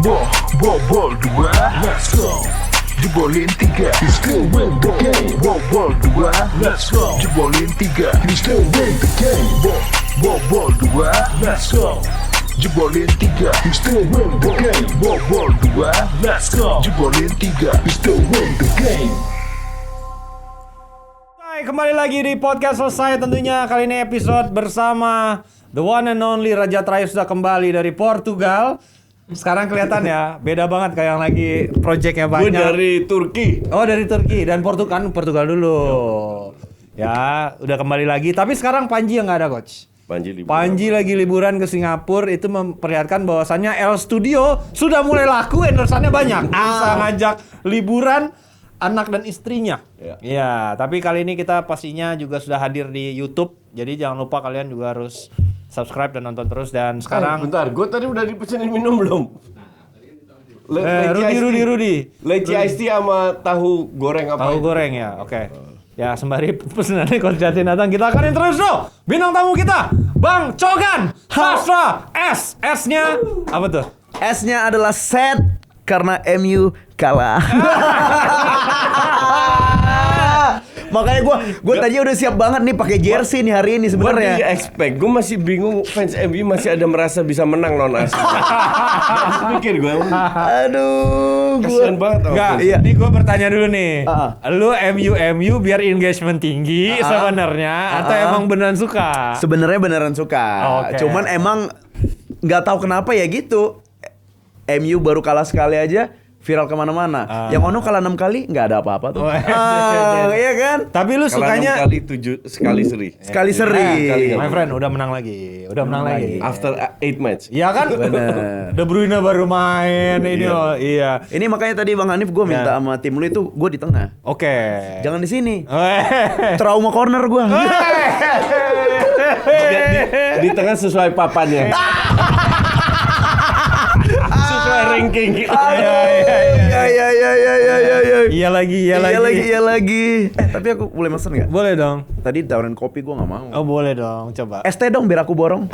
Ball 2, let's go. Jebolin 3, we still win the game. Ball 2, let's go. Jebolin 3, we still win the game. Ball 2, let's go. Jebolin 3, we still win the game. Ball 2, let's go. Jebolin 3, we still win the game. Hai, kembali lagi di podcast selesai tentunya. Kali ini episode bersama the one and only Raja Trayu sudah kembali dari Portugal. Sekarang kelihatan ya, beda banget kayak yang lagi projectnya banyak. Gue dari Turki. Oh, dari Turki dan Portugal dulu. Ya, udah kembali lagi. Tapi sekarang Panji yang nggak ada, coach. Panji lagi liburan ke Singapura. Itu memperlihatkan bahwasannya L Studio sudah mulai laku, endorsannya banyak. Bisa ngajak liburan anak dan istrinya. Ya, tapi kali ini kita pastinya juga sudah hadir di YouTube. Jadi jangan lupa kalian juga harus subscribe dan nonton terus. Dan sekarang bentar, gue tadi udah dipesenin minum belum? Rudy. Leci iced tea sama tahu goreng apa? Tahu goreng ya, oke. Ya sembari pesenannya Coach Jatin datang, kita akan introduce dulu bintang tamu kita, Bang Cogan Sastra S. S-nya apa tuh? S-nya adalah set karena MU kalah. Makanya gue tadi udah siap banget nih pakai jersey nih hari ini sebenarnya. Gue expect, gue masih bingung fans MU masih ada merasa bisa menang lawan Arsenal. Pikir gue. Aduh, kasian banget. Enggak, iya. Ini gue bertanya dulu nih. Lu MU biar engagement tinggi sebenarnya atau emang beneran suka? Sebenarnya beneran suka. Okay. Cuman emang nggak tahu kenapa ya gitu. MU baru kalah sekali aja viral kemana-mana. Yang Ono kalah 6 kali nggak ada apa-apa tuh. Iya kan? Tapi lu sukanya 6 kali 7 sekali seri. Sekali seri. My friend udah menang lagi. After 8 match. Iya kan? Bener. De Bruyne baru main ini loh. Iya. Ini makanya tadi Bang Hanif gue minta sama tim lu itu gue di tengah. Oke. Jangan di sini. Trauma corner gue. Di tengah sesuai papannya. Sesuai ranking. Iya lagi. Tapi aku boleh mesen nggak? Boleh dong. Tadi tawarin kopi gue nggak mau. Oh boleh dong, coba. Es teh dong biar aku borong.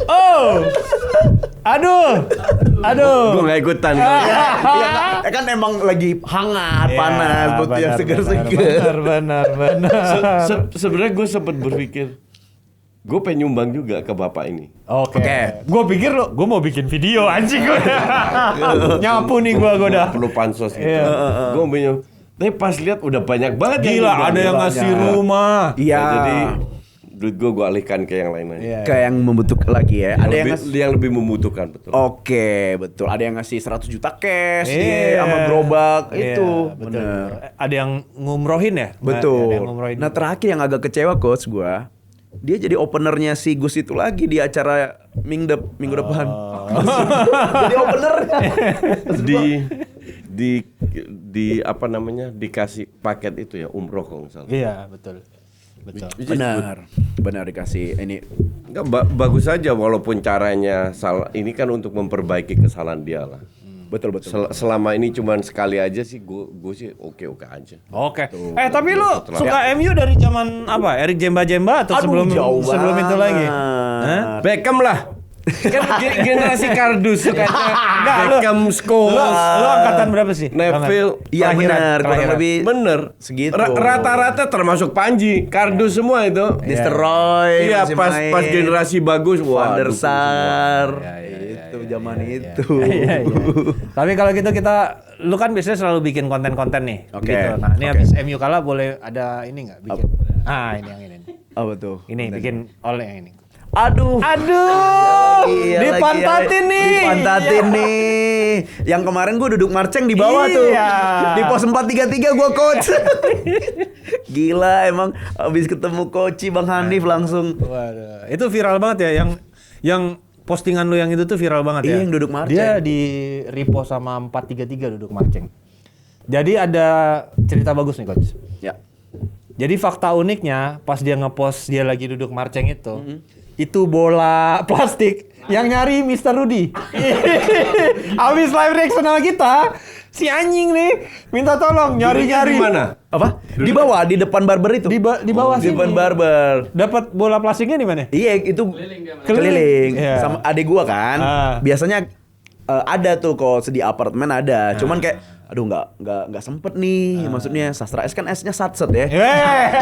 Oh. Aduh. Gue nggak ikutan. Ya kan emang lagi hangat, panas, butuh yang seger-seger. Benar. Sebenarnya gue sempat berpikir, gue pengen nyumbang juga ke bapak ini. Oke. Gue pikir gue mau bikin video anjing gue. Nyapu nih gue udah. Perlu pansos gitu. Gue mau. Tapi pas lihat udah banyak banget. Gila, ada yang ngasih rumah. Iya. Jadi duit gue alihkan ke yang lain aja. Ke yang membutuhkan lagi ya. Ada yang lebih membutuhkan, betul. Oke, betul. Ada yang ngasih 100 juta cash sama gerobak itu. Bener. Ada yang ngumrohin ya? Betul. Ada yang ngumrohin. Nah, terakhir yang agak kecewa coach gua, dia jadi openernya si Gus itu lagi di acara minggu depan. Jadi openernya. di apa namanya, dikasih paket itu ya, umroh kalau nggak salah. Iya, betul. Benar dikasih ini. Enggak, bagus saja walaupun caranya salah. Ini kan untuk memperbaiki kesalahan dia lah. Betul. Selama ini cuman sekali aja sih, gue sih oke aja. Oke. Tapi lu suka MU dari zaman apa? Erik Jemba atau sebelum itu lagi? Beckham lah. Kan generasi kardus sukanya. Beckham, Scholes. Lu angkatan berapa sih? Neville. Iya benar, kurang lebih bener segitu. Rata-rata termasuk Panji, kardus semua itu. Mr. Roy. Iya, pas generasi bagus. Van der Sar. Itu zaman itu. Tapi kalau gitu lu kan biasanya selalu bikin konten-konten nih. Oke. Gitu. Nah, ini habis MU kalah boleh ada ini enggak bikin? Ini yang ini. Apa tuh? Ini bikin oleh yang ini. Aduh. Dipantatin nih. Yang kemarin gue duduk marceng di bawah tuh. Di pos 433 gue coach. Gila emang abis ketemu coach Bang Hanif langsung. Waduh. Itu viral banget ya yang postingan lu yang itu tuh viral banget ya. Iya, yang duduk marceng. Dia di repost sama 433 duduk marceng. Jadi ada cerita bagus nih coach. Ya. Jadi fakta uniknya pas dia ngepost dia lagi duduk marceng itu bola plastik yang nyari Mr. Rudy. Habis live reaction sama kita, Si anjing nih minta tolong nyari-nyari. Di mana? Apa? Di bawah, di depan barber itu. Di bawah Di sini. depan barber. Dapat bola plastiknya di mana? Iya, itu keliling. Iya. Sama adik gua kan. Biasanya ada tuh kalau di apartemen ada. Cuman kayak aduh nggak sempet nih. Maksudnya Sastra S kan S-nya satset ya.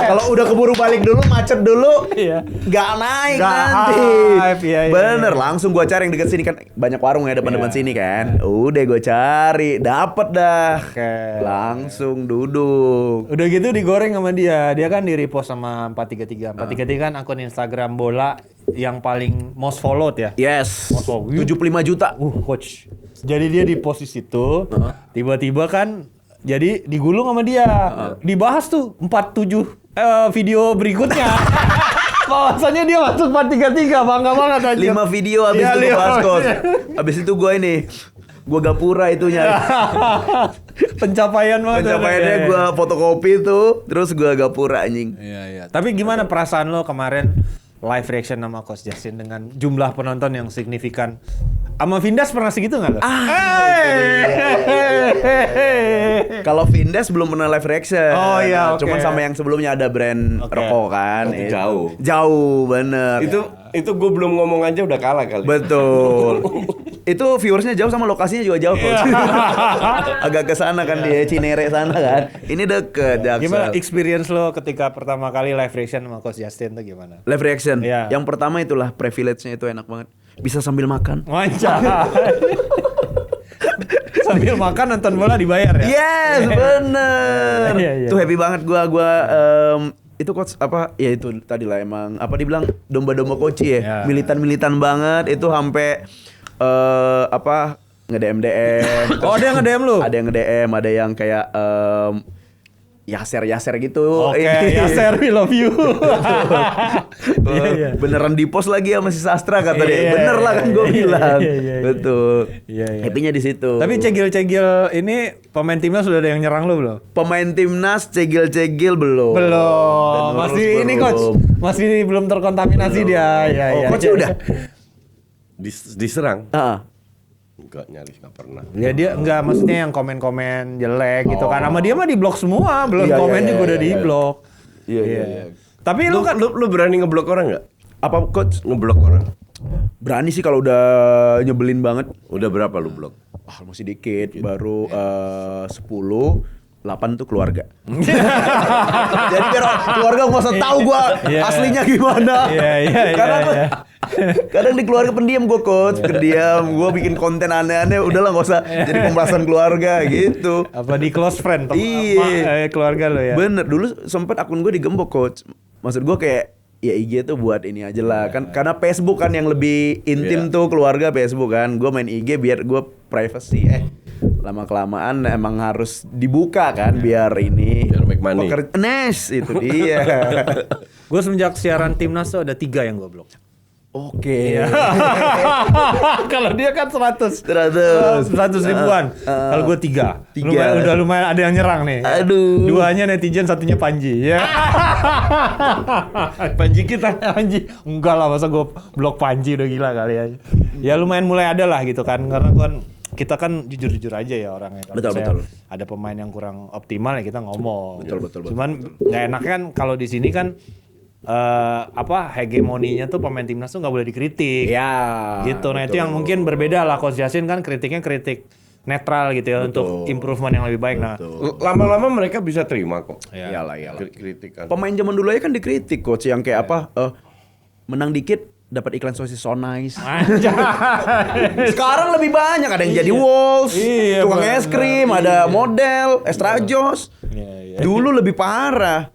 Kalau udah keburu balik dulu, macet dulu. Iya. Nggak naik Nggak nanti. hype, iya, iya, Bener, iya. langsung gua cari yang deket sini kan banyak warung ya depan-depan sini kan. Udah gua cari, dapet dah. Oke. Langsung duduk. Udah gitu digoreng sama dia. Dia kan di repost sama 433. 433 kan akun Instagram bola yang paling most followed ya. Yes. Masuk. 75 juta. Coach. Jadi dia di posisi itu, tiba-tiba kan jadi digulung sama dia. Dibahas tuh 47 video berikutnya. Bahwasannya dia masuk 433, bangga banget anjir. 5 video habis Iya, itu lima. gua bahas kos. Habis itu gua ini gua gapura itunya. Pencapaian banget. Pencapaiannya Iya, gua fotokopi tuh, terus gua gapura anjing. Iya. Tapi gimana perasaan lo kemarin live reaction sama Coach Justin dengan jumlah penonton yang signifikan? Sama Vindas pernah segitu nggak lo? Kalau Vindes belum pernah live reaction. Oh iya, oke. Cuman sama yang sebelumnya ada brand Oke. rokok kan. Itu jauh. Jauh bener. Itu gue belum ngomong aja udah kalah kali. Betul. Itu viewersnya jauh sama lokasinya juga jauh Iya. Coach. Agak ke sana kan dia Cinere sana kan. Ini deket Jaksel. Gimana experience lo ketika pertama kali live reaction sama Coach Justin tuh gimana? Live reaction. Iya. Yang pertama itulah privilege-nya itu enak banget. Bisa sambil makan. Manca. Sambil makan nonton bola dibayar ya? Yes, bener. Iya, iya. Tuh happy banget gua itu coach apa? Ya itu tadi lah emang apa dibilang domba-domba koci ya. Ya. Militan-militan banget itu sampai apa nge-DM. Oh, ada yang nge-DM lu? Ada yang nge-DM, ada yang kayak Yaser gitu. Oke, Ini. Yaser, we love you. Iya, iya. Beneran di post lagi sama si Sastra kata dia. Iya, Bener lah kan gue iya, bilang. iya, iya, iya. Betul. Iya, iya. Happy-nya di situ. Tapi cegil-cegil ini pemain timnas sudah ada yang nyerang lu belum? pemain timnas cegil-cegil belum. Belum. Dan Masih lurus ini belum. coach. Masih belum terkontaminasi dia. Ya, Oh, ya. coach udah. Diserang? Heeh. Enggak, nyaris enggak pernah. Ya dia enggak, maksudnya yang komen-komen jelek gitu kan. Sama dia mah di blok semua, belum Iya, komen iya, juga iya, udah di iya. blok. Iya. Tapi lu kan Lu berani ngeblok orang nggak? Apa coach? Ngeblok orang? Berani sih kalau udah nyebelin banget. Udah berapa lu blok? Masih dikit, baru 10, 8 tuh keluarga. Jadi biar keluarga nggak usah tahu gua Iya. aslinya gimana. Iya, Karena iya, gua- iya. kadang di keluarga pendiam gua coach, pendiam. Gua bikin konten aneh-aneh, udahlah nggak usah jadi pembahasan keluarga gitu. apa di close friend Iya. keluarga lo ya. Bener, dulu sempet akun gue digembok coach. Maksud gue kayak ya IG tuh buat ini aja lah kan, karena Facebook kan yang lebih intim tuh keluarga Facebook kan. Gue main IG biar gue privacy. Lama kelamaan emang harus dibuka kan biar ini. Biar make money. Nes itu dia. Gue semenjak siaran timnas tuh ada 3 yang gue blok. Oke. Kalau dia kan 100 100 ribuan. Kalau gue 3. Tiga. Udah lumayan ada yang nyerang nih. Aduh. 2-nya netizen, 1-nya Panji. Ya. Panji kita. Panji. Enggak lah, masa gue blok Panji udah gila kali ya. Ya lumayan mulai ada lah gitu kan. Karena kan kita kan jujur-jujur aja ya orangnya. Kalau Betul, misalnya betul. ada pemain yang kurang optimal ya kita ngomong. Betul. Cuman nggak enak kan kalau di sini kan hegemoninya tuh pemain timnas tuh nggak boleh dikritik. Ya. Gitu. Nah itu yang mungkin berbeda lah. Coach Justin kan kritiknya kritik netral gitu ya untuk improvement yang lebih baik. Nah, Lama-lama mereka bisa terima kok. Iyalah. Kritikan. Pemain zaman dulu aja kan dikritik coach yang kayak apa? Menang dikit dapat iklan sosis so nice. Sekarang lebih banyak, ada yang jadi Wolves, Iya, tukang benar. es krim, ada model, Extra Joss. Iya. Dulu lebih parah.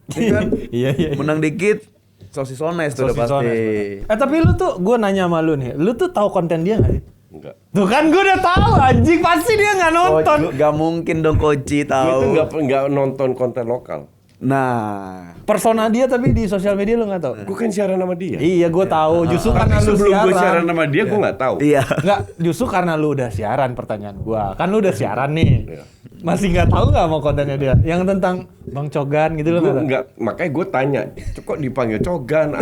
Iya kan? Iya. Menang dikit sosis so nice tuh udah Sosis pasti. Sones. Tapi lu tuh, gue nanya sama lu nih, lu tuh tahu konten dia nggak sih? Enggak. Tuh kan gue udah tahu anjing, pasti dia nggak nonton. Gak mungkin dong Koci Gue tahu. itu enggak nonton konten lokal. Nah, Persona dia tapi di sosial media lu nggak tahu. Gue kan siaran sama dia. Iya, gue tahu. Justru karena lu Sebelum gue siaran siaran. sama dia, gue nggak tahu. iya. Enggak, justru karena lu udah siaran pertanyaan gua. Kan lu udah siaran nih. Iya. Masih nggak tahu nggak mau kontennya dia? Yang tentang Bang Cogan gitu loh. Gue enggak, makanya gue tanya, kok dipanggil Cogan?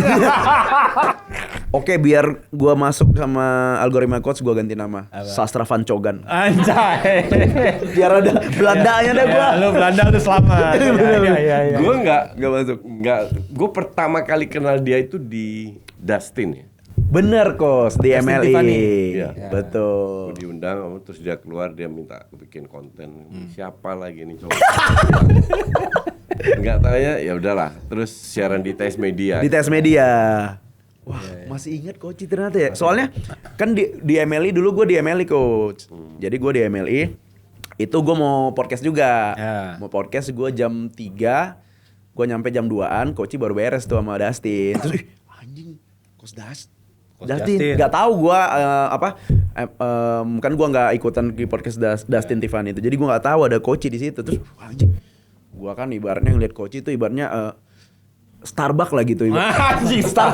Oke, biar gua masuk sama algoritma coach, gua ganti nama. Sastra Van Cogan. Anjay. Biar ada Belandanya deh gua. Ya, lu Belanda udah selamat. Iya. Gue Nggak masuk. gue pertama kali kenal dia itu di Dustin ya. Bener Coach, di Dustin MLI. Tiffany. Iya. Gue Betul. diundang, terus dia keluar, dia minta bikin konten. Siapa lagi nih coba? Enggak tahu ya udahlah. Terus siaran di Tes Media. Di Tes Media. Wah, masih ingat Coach ternyata ya. Soalnya kan di MLI dulu gue di MLI Coach. Jadi gue di MLI itu gue mau podcast juga. Ya. Mau podcast gue jam 3. Gue nyampe jam 2-an, Coach baru beres tuh sama Dustin. Terus anjing, Coach Dustin. Gak tahu gue kan gue nggak ikutan di podcast Dustin Tiffany itu. Jadi gue nggak tahu ada Coach di situ. Terus anjing, gue kan ibaratnya ngeliat Coach itu ibaratnya Starbucks lah gitu Anjing, Star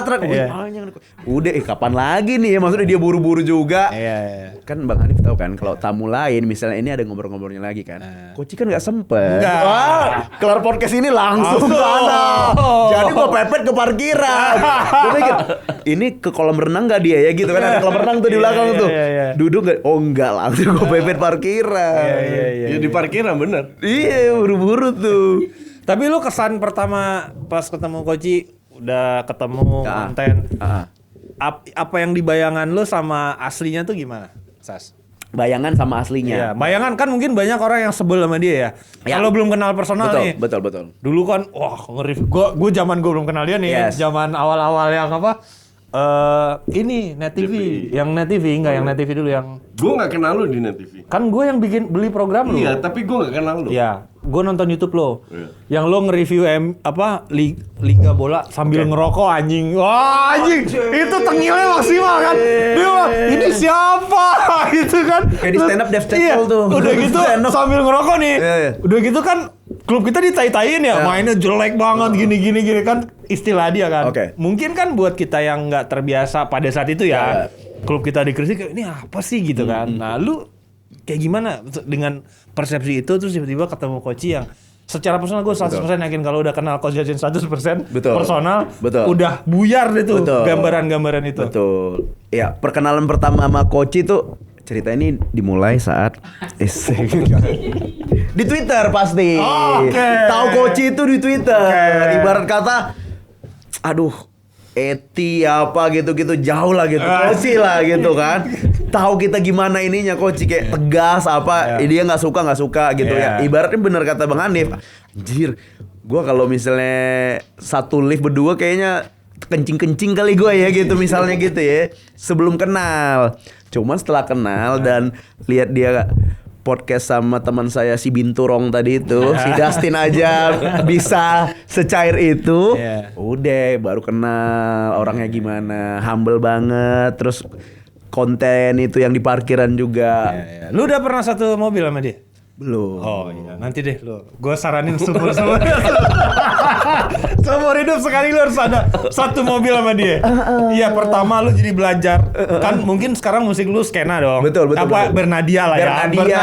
Trek. Iya. Udah kapan lagi nih ya, maksudnya dia buru-buru juga. Iya. Kan Bang Hanif tahu kan kalau tamu lain misalnya ini ada ngobrol-ngobrolnya lagi kan. Koci kan nggak sempet. Nggak. Wah, kelar podcast ini langsung ke sana. Jadi gua pepet ke parkiran. Gua mikir ini ke kolam renang nggak dia ya gitu kan, ada kolam renang tuh di belakang tuh. Iya. Duduk nggak? Oh enggak, langsung gua pepet parkiran. Iya. Ya di parkiran bener. Iya, buru-buru tuh. Tapi lu kesan pertama pas ketemu Koci, udah ketemu konten. Apa yang di bayangan lu sama aslinya tuh gimana, Sas? Bayangan sama aslinya. Iya, bayangan kan mungkin banyak orang yang sebel sama dia ya. Ya. Kalau belum kenal personal nih. Betul. Dulu kan wah ngeri. Gua zaman belum kenal dia nih, Yes. zaman awal-awal yang apa? Ini Net TV, yang Net TV enggak yang Net TV dulu yang Gue nggak kenal lu di Net TV. kan gue yang beli program lu. Iya, tapi gue nggak kenal lu. Iya, gue nonton YouTube lo. Iya. Yang lo nge-review liga bola sambil ngerokok anjing. Wah, anjing. Itu tengilnya maksimal kan. Dia mah, ini siapa? Gitu kan. Kayak di stand up Dev Cekol Iya, tuh. udah gitu Stand up. sambil ngerokok nih. Iya. Udah gitu kan klub kita ditai-taiin ya, mainnya jelek banget gini kan istilah dia kan. Oke. Mungkin kan buat kita yang nggak terbiasa pada saat itu ya. Klub kita dikritik ini apa sih gitu kan. Nah, lu kayak gimana dengan persepsi itu terus tiba-tiba ketemu Koci yang secara personal gue 100% yakin kalau udah kenal Coach Justin 100% personal udah buyar deh tuh gambaran-gambaran itu. Betul. Ya, perkenalan pertama sama Koci tuh cerita ini dimulai saat di Twitter pasti. Oke. Tahu Koci itu di Twitter. Ibarat kata aduh, Eti apa gitu-gitu jauh lah gitu. Koci lah gitu kan. Tahu kita gimana ininya Koci kayak tegas apa dia nggak suka gitu ya. Ibaratnya bener kata Bang Hanif. Anjir, gua kalau misalnya satu lift berdua kayaknya kencing-kencing kali gue ya gitu misalnya gitu ya. Sebelum kenal. Cuman setelah kenal dan lihat dia podcast sama teman saya si Binturong tadi itu, si Dustin aja bisa secair itu. Udah baru kenal orangnya gimana, humble banget. Terus konten itu yang di parkiran juga. Lu udah pernah satu mobil sama dia? Belum. Oh iya, nanti deh lu. Gue saranin seumur hidup sekali lu harus ada satu mobil sama dia. Iya, pertama lu jadi belajar. Kan mungkin sekarang musik lu skena dong. Betul. Apa Bernadia lah ya. Bernadia,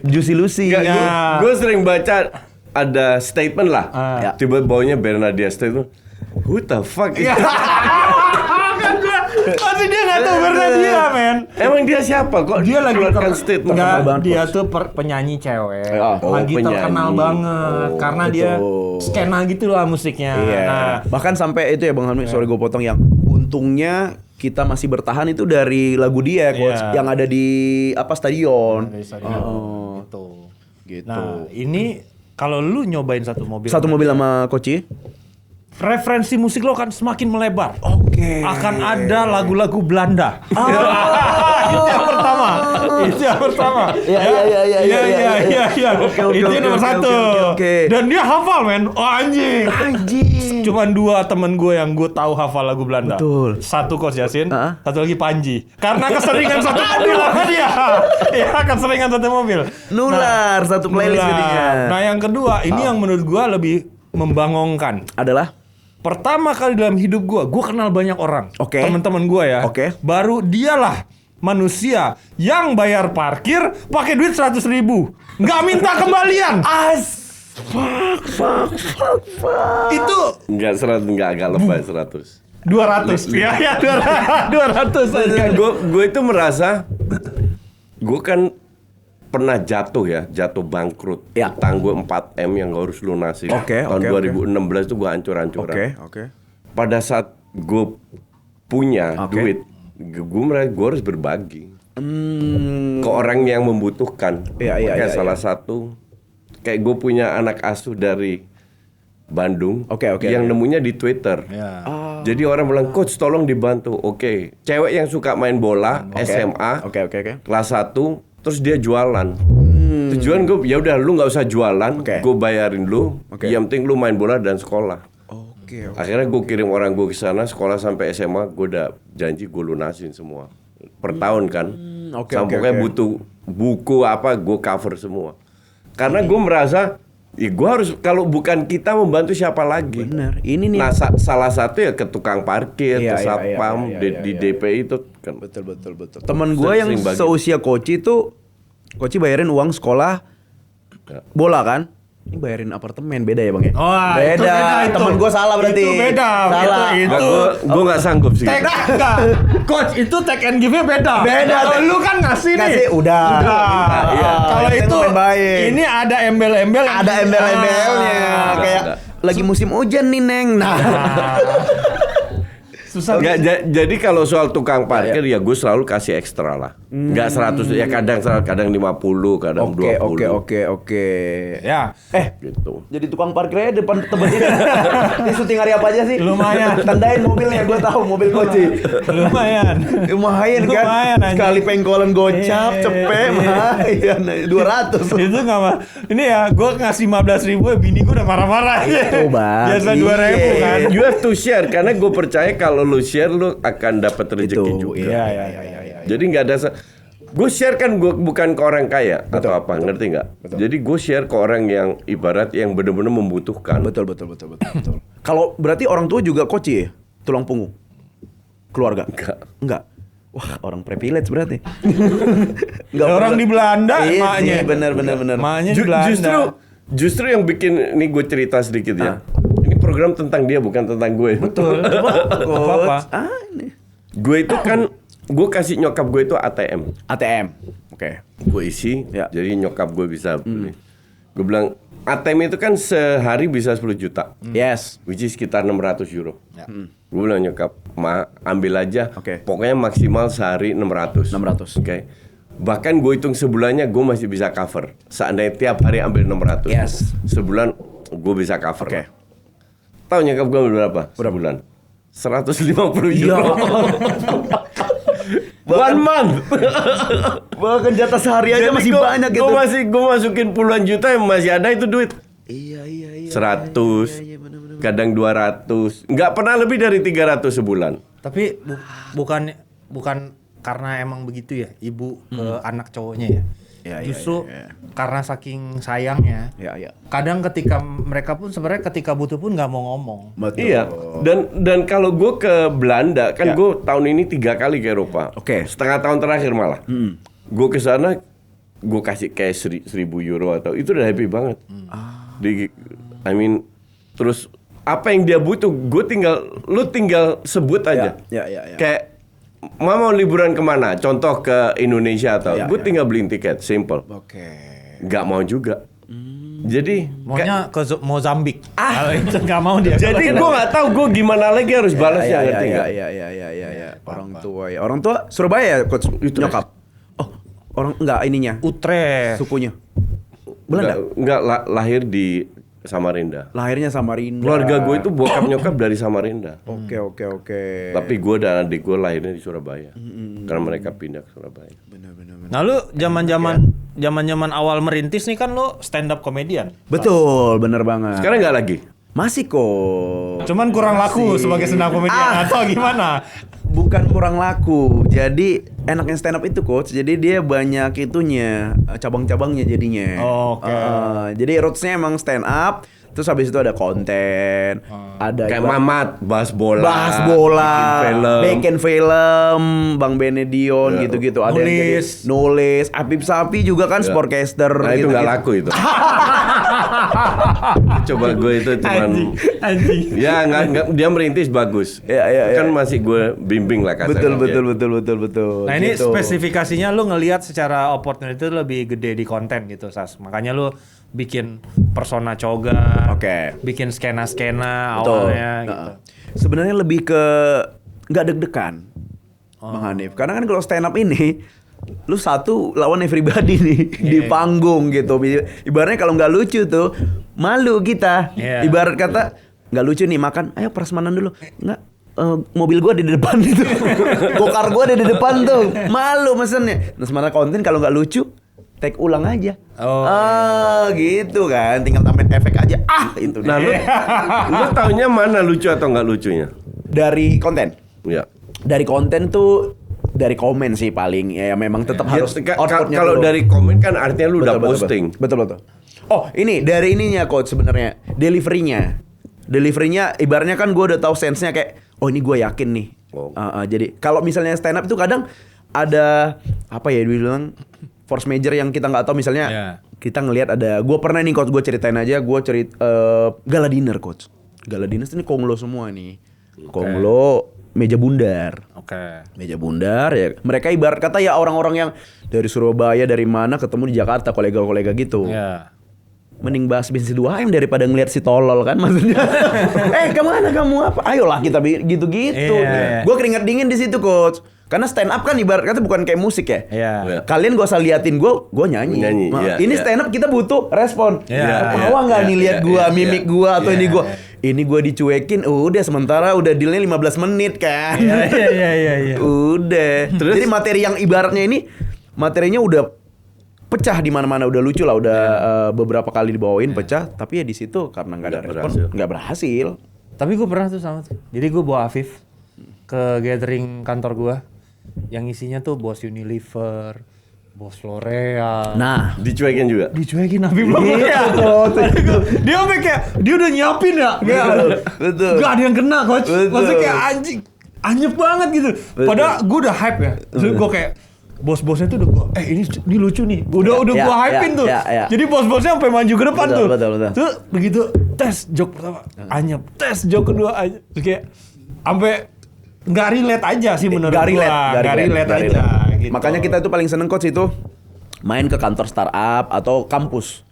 Juicy Lucy. Gue sering baca ada statement lah. Tiba baunya Bernadia statement. Who the fuck is Pasti dia nggak tahu Bernadia, men. Emang dia siapa kok? Dia lagi keluarkan statement. Enggak, dia tuh penyanyi cewek. Lagi penyanyi. terkenal banget karena dia skena gitu lah musiknya. Nah, bahkan sampai itu ya Bang Hanif, sorry gue potong, yang untungnya kita masih bertahan itu dari lagu dia Coach yang ada di stadion. Gitu. Nah, ini kalau lu nyobain satu mobil sama Koci, referensi musik lo kan semakin melebar. Oke. Akan ada lagu-lagu Belanda. Itu yang pertama. Iya. Itu nomor satu. Oke. Dan dia hafal, men. Oh, anjing. Cuman dua temen gue yang gue tahu hafal lagu Belanda. Betul. Satu Coach Yasin, satu lagi Panji. Karena keseringan satu mobil sama dia. Ya, keseringan satu mobil. Nular satu playlist jadinya. Nah, yang kedua, ini yang menurut gue lebih membangongkan. Adalah Pertama kali dalam hidup gue kenal banyak orang. Oke. Teman-teman gue ya. Oke. Baru dialah manusia yang bayar parkir pakai duit 100.000, nggak minta kembalian. Fuck. Itu Enggak 100, enggak agak lebay 100. 200. Ya 200 aja. Gue itu merasa gue kan pernah jatuh bangkrut. Ya. Utang gue 4M yang harus lunasin. Tahun 2016 itu gue hancur-hancuran. Oke. Pada saat gue punya duit, gue harus berbagi ke orang yang membutuhkan. Iya. Salah satu kayak gue punya anak asuh dari Bandung yang nemunya di Twitter. Jadi orang bilang, coach tolong dibantu. Cewek yang suka main bola SMA kelas 1, terus dia jualan. Tujuan gue, ya udah lu nggak usah jualan, gue bayarin lu. Yang penting lu main bola dan sekolah. Akhirnya gue kirim orang gue ke sana, sekolah sampai SMA, gue udah janji gue lunasin semua per tahun kan. Sampai butuh buku apa, gue cover semua. Karena gue merasa, ya gue harus, kalau bukan kita membantu siapa lagi? Bener. Ini nih. Nah salah satu ya ke tukang parkir, ke satpam, di DP itu kan. Betul. Temen gue yang seusia Koci tuh, Koci bayarin uang sekolah bola kan? Ini bayarin apartemen, beda ya bang ya? Oh, beda. Temen gue salah berarti. Itu beda. Salah. Gue nggak sanggup sih. Enggak. Coach, itu take and give-nya beda. Kalau lu kan ngasih nih. Udah. Kalau itu ini ada embel-embel. Ada embel-embelnya. Kayak lagi musim hujan nih Neng. Nah. Susah. Jadi kalau soal tukang parkir ya gue selalu kasih ekstra lah. Nggak 100 ya, kadang 50, kadang 20. Oke. Ya. Gitu. Jadi tukang parkirnya depan tempat ini. Ini syuting hari apa aja sih? Lumayan. Tandain mobilnya, gue tahu mobil Koci. Lumayan kan? Lumayan, sekali pengkolan gocap, cepet, lumayan. 200. Itu nggak mah. Ini ya, gue ngasih 15.000, bini gue udah marah-marah. Itu bang. Biasa 2.000 kan. You have to share, karena gue percaya kalau lu share lu akan dapat rezeki juga. Iya. Jadi nggak ada. Gue share kan gue bukan ke orang kaya atau apa, ngerti nggak? Jadi gue share ke orang yang ibarat yang benar-benar membutuhkan. Betul. Kalau berarti orang tua juga Koci ya? Tulang punggung keluarga? Enggak. Wah, orang privilege berarti. Enggak orang di Belanda emaknya. Bener. Emaknya di Belanda. Justru yang bikin ini gue cerita sedikit ya. Ini program tentang dia bukan tentang gue. Betul. Apa? Gue itu kan gue kasih nyokap gue itu ATM. Oke. Gue isi, jadi nyokap gue bisa beli. Gue bilang ATM itu kan sehari bisa 10 juta. Yes. Which is sekitar 600 euro. Gue bilang nyokap, ma ambil aja. Pokoknya maksimal sehari 600. Bahkan gue hitung sebulannya gue masih bisa cover. Seandainya tiap hari ambil 600. Yes. Sebulan gue bisa cover. Tahu nyokap gue ambil berapa? Sebulan 150 euro. One month. Bahkan jatah sehari aja masih banyak gitu. Gue masukin puluhan juta yang masih ada itu duit. Iya. 100, kadang 200. Nggak pernah lebih dari 300 sebulan. Tapi bukan karena emang begitu ya, ibu ke anak cowoknya ya. Justru karena saking sayangnya. Kadang ketika mereka pun sebenarnya ketika butuh pun nggak mau ngomong. Betul. Iya. Dan kalau gue ke Belanda kan gue tahun ini 3 kali ke Eropa. Setengah tahun terakhir malah. Gue ke sana gue kasih kayak 1.000 euro atau itu udah happy banget. Terus apa yang dia butuh, lu tinggal sebut aja. Kayak mau liburan kemana? Contoh ke Indonesia atau gue tinggal beliin tiket, simple. Nggak mau juga. Jadi maunya ke Mozambik. Kalau itu nggak mau dia. Jadi gue nggak tahu gue gimana lagi harus balasnya, ngerti nggak? Iya. Orang tua Surabaya ya, coach nyokap. Oh, orang nggak ininya. Utrecht. Sukunya. Belanda. Nggak lahir di Samarinda. Lahirnya Samarinda. Keluarga gue itu bokap nyokap dari Samarinda. Oke. Tapi gue dan adik gue lahirnya di Surabaya. Karena mereka pindah ke Surabaya. Benar. Nah lu zaman awal merintis nih kan lu stand up comedian. Betul, bener banget. Sekarang nggak lagi. Masih kok. Cuman kurang laku sebagai stand up comedian atau gimana? Bukan kurang laku. Jadi enaknya stand up itu coach. Jadi dia banyak itunya cabang-cabangnya jadinya. Oke. Jadi rootsnya emang stand up. Terus habis itu ada konten, ada Kayak Mamat bahas bola, bikin film, Bang Benedion gitu-gitu. Ada yang nulis, Apip Sapi juga kan sportcaster. Nah itu gitu, nggak laku itu. Coba gue itu cuman, ya nggak dia merintis bagus. Kan masih gue bimbing lah kasarnya. Betul. Nah ini spesifikasinya lu ngelihat secara opportunity itu lebih gede di konten gitu, Sas. Makanya lu bikin persona Coga, bikin skena-skena awalnya gitu. Sebenarnya lebih ke nggak deg-degan, Bang Hanif. Karena kan kalau stand up ini, lu satu lawan everybody nih di panggung gitu. Ibaratnya kalau nggak lucu tuh malu kita. Ibarat kata nggak lucu nih makan, ayo prasmanan dulu. Nggak. Mobil gua di depan itu, gokar gua ada di depan tuh, malu mesennya. Nah sementara konten kalau nggak lucu, take ulang aja. Gitu kan, tinggal tambahin efek aja. Itu. Nah lu taunya mana lucu atau nggak lucunya? Dari konten. Ya. Dari konten tuh dari komen sih paling ya memang tetap harus outputnya. Kalau dari komen kan artinya lu udah posting. Betul. Oh ini dari ininya coach sebenarnya deliverynya ibaratnya kan gue udah tahu sense-nya kayak ini gue yakin nih. Jadi kalau misalnya stand up itu kadang ada apa ya dibilang force major yang kita nggak tahu, misalnya kita ngelihat ada, gue pernah nih coach, gue ceritain aja, gala dinner coach. Gala dinner ini konglo semua nih. Konglo meja bundar. Meja bundar ya. Mereka ibarat kata ya orang-orang yang dari Surabaya dari mana ketemu di Jakarta, kolega-kolega gitu. Mending bahas bisnis 2M daripada ngeliat si tolol kan maksudnya. Kemana kamu apa? Ayolah kita gitu-gitu. Gue keringat dingin di situ coach. Karena stand up kan ibarat kata bukan kayak musik ya. Kalian gak usah liatin gue nyanyi. Ini stand up kita butuh respon. Ketawa nggak nih lihat gue, mimik gue atau ini gue. Ini gue dicuekin, udah sementara udah dealnya 15 menit kan. Udah. Terus? Jadi materi yang ibaratnya ini materinya udah pecah di mana-mana, udah lucu lah, udah beberapa kali dibawain pecah, tapi ya di situ karena nggak ada respon, nggak berhasil. Tapi gue pernah tuh sama tuh. Jadi gue bawa Afif ke gathering kantor gue, yang isinya tuh bos Unilever, bos L'Oreal. Nah, dicuekin juga. Dicuekin Afif banget. Dia sampai kayak dia udah nyiapin ya. Betul. Gak ada yang kena coach. Maksudnya kayak anjing, anyep banget gitu. Padahal gue udah hype ya. Terus gue kayak bos-bosnya tuh udah gua, ini lucu nih. Udah gua hype-in tuh. Jadi bos-bosnya sampai maju ke depan tuh. Terus begitu tes joke pertama anyep, tes joke kedua anyep. Terus kayak sampai enggak relate aja sih menurut gua. Enggak relate aja gitu. Makanya kita tuh paling seneng coach itu main ke kantor startup atau kampus.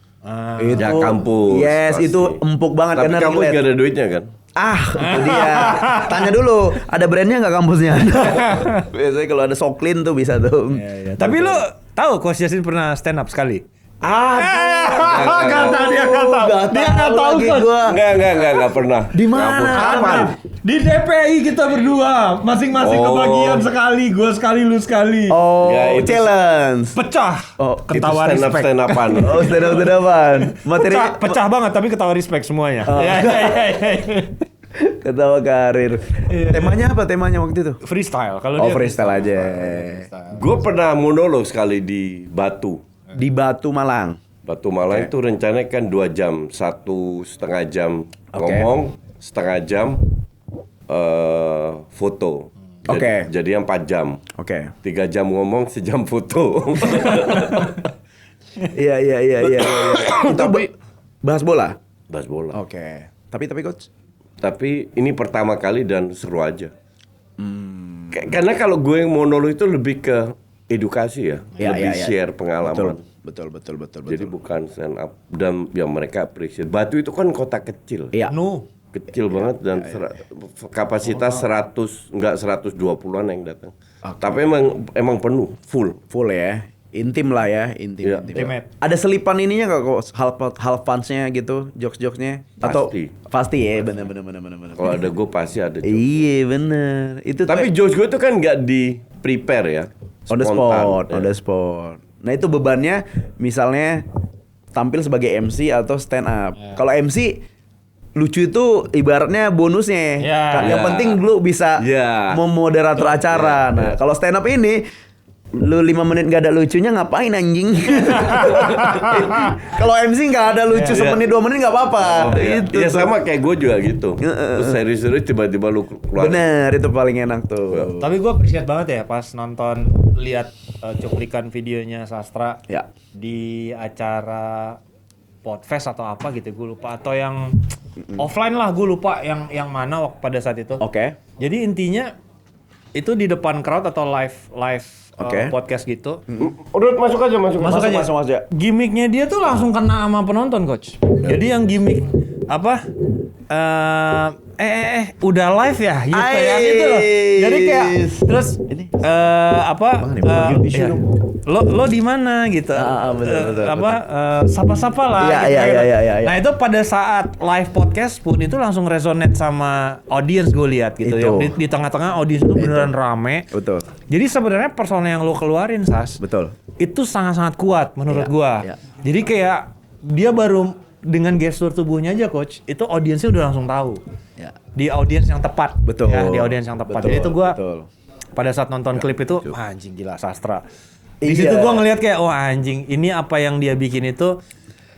Itu ya kampus. Yes, pasti. Itu empuk banget. Tapi karena kampus gak ada duitnya kan? Itu dia. Tanya dulu, ada brandnya nggak kampusnya? Biasanya kalau ada Soklin tuh bisa tuh. Tapi lu tahu Coach Yasin pernah stand up sekali? Dia nggak tahu Coach. Nggak pernah. Di mana? Di DPI kita berdua, masing-masing kebagian sekali. Gua sekali, lu sekali. Challenge. Pecah. Ketawa respect. Stand-upan. Stand-upan. Materi pecah banget tapi ketawa respect semuanya. Ketawa karir. Temanya apa waktu itu? Freestyle. Kalau freestyle aja. Gue pernah monolog sekali di Batu. Di Batu Malang. Batu Malang itu rencananya kan 2 jam, 1,5 jam ngomong, setengah jam foto. Jadi 4 jam. 3 jam ngomong, 1 jam foto. Iya. Itu bahas bola. Bahas bola. Tapi coach. Tapi ini pertama kali dan seru aja. Karena kalau gue monolog itu lebih ke edukasi ya, lebih share pengalaman. Betul. Jadi bukan stand up dan yang mereka appreciate. Batu itu kan kota kecil. Kecil banget dan kapasitas 120-an yang datang. Tapi emang penuh, full ya. Intim lah ya, intim. Ada selipan ininya nggak kok, hal fansnya gitu, jokes-jokesnya? Pasti ya, bener. Kalau ada gue pasti ada jokes. Iya bener. Tapi jokes gue tuh kan nggak di prepare ya. On the spot. Nah itu bebannya, misalnya tampil sebagai MC atau stand up. Kalau MC lucu itu ibaratnya bonusnya. Yang penting lu bisa memoderator acara. Nah kalau stand up ini Lu 5 menit gak ada lucunya ngapain anjing? Kalau MC gak ada lucu semenit 2 menit gak apa-apa. Itu sama kayak gue juga gitu. Terus serius-serius tiba-tiba lu keluar. Bener, itu paling enak tuh. Tapi gue appreciate banget ya pas nonton lihat cuplikan videonya Sastra di acara Podfest atau apa gitu, gue lupa, atau yang offline lah, gue lupa yang mana pada saat itu. Jadi intinya itu di depan crowd atau live podcast gitu. Udah masuk aja. Gimiknya dia tuh langsung kena sama penonton, coach. Jadi yang gimik apa? Udah live ya gitu ya gitu loh. Jadi kayak terus lo di mana gitu. Betul. Sapa-sapa lah gitu. Nah, itu pada saat live podcast pun itu langsung resonate sama audience, gue lihat gitu ya. Di tengah-tengah audience itu beneran rame. Betul. Jadi sebenarnya persona yang lo keluarin, Sas. Betul. Itu sangat-sangat kuat menurut gua. Jadi kayak dia baru dengan gestur tubuhnya aja, coach, itu audiensnya udah langsung tahu. Di audiens yang tepat. Betul. Ya, di audiens yang tepat. Jadi itu gua pada saat nonton klip itu, anjing gila Sastra. Di situ gua ngelihat kayak, anjing, ini apa yang dia bikin itu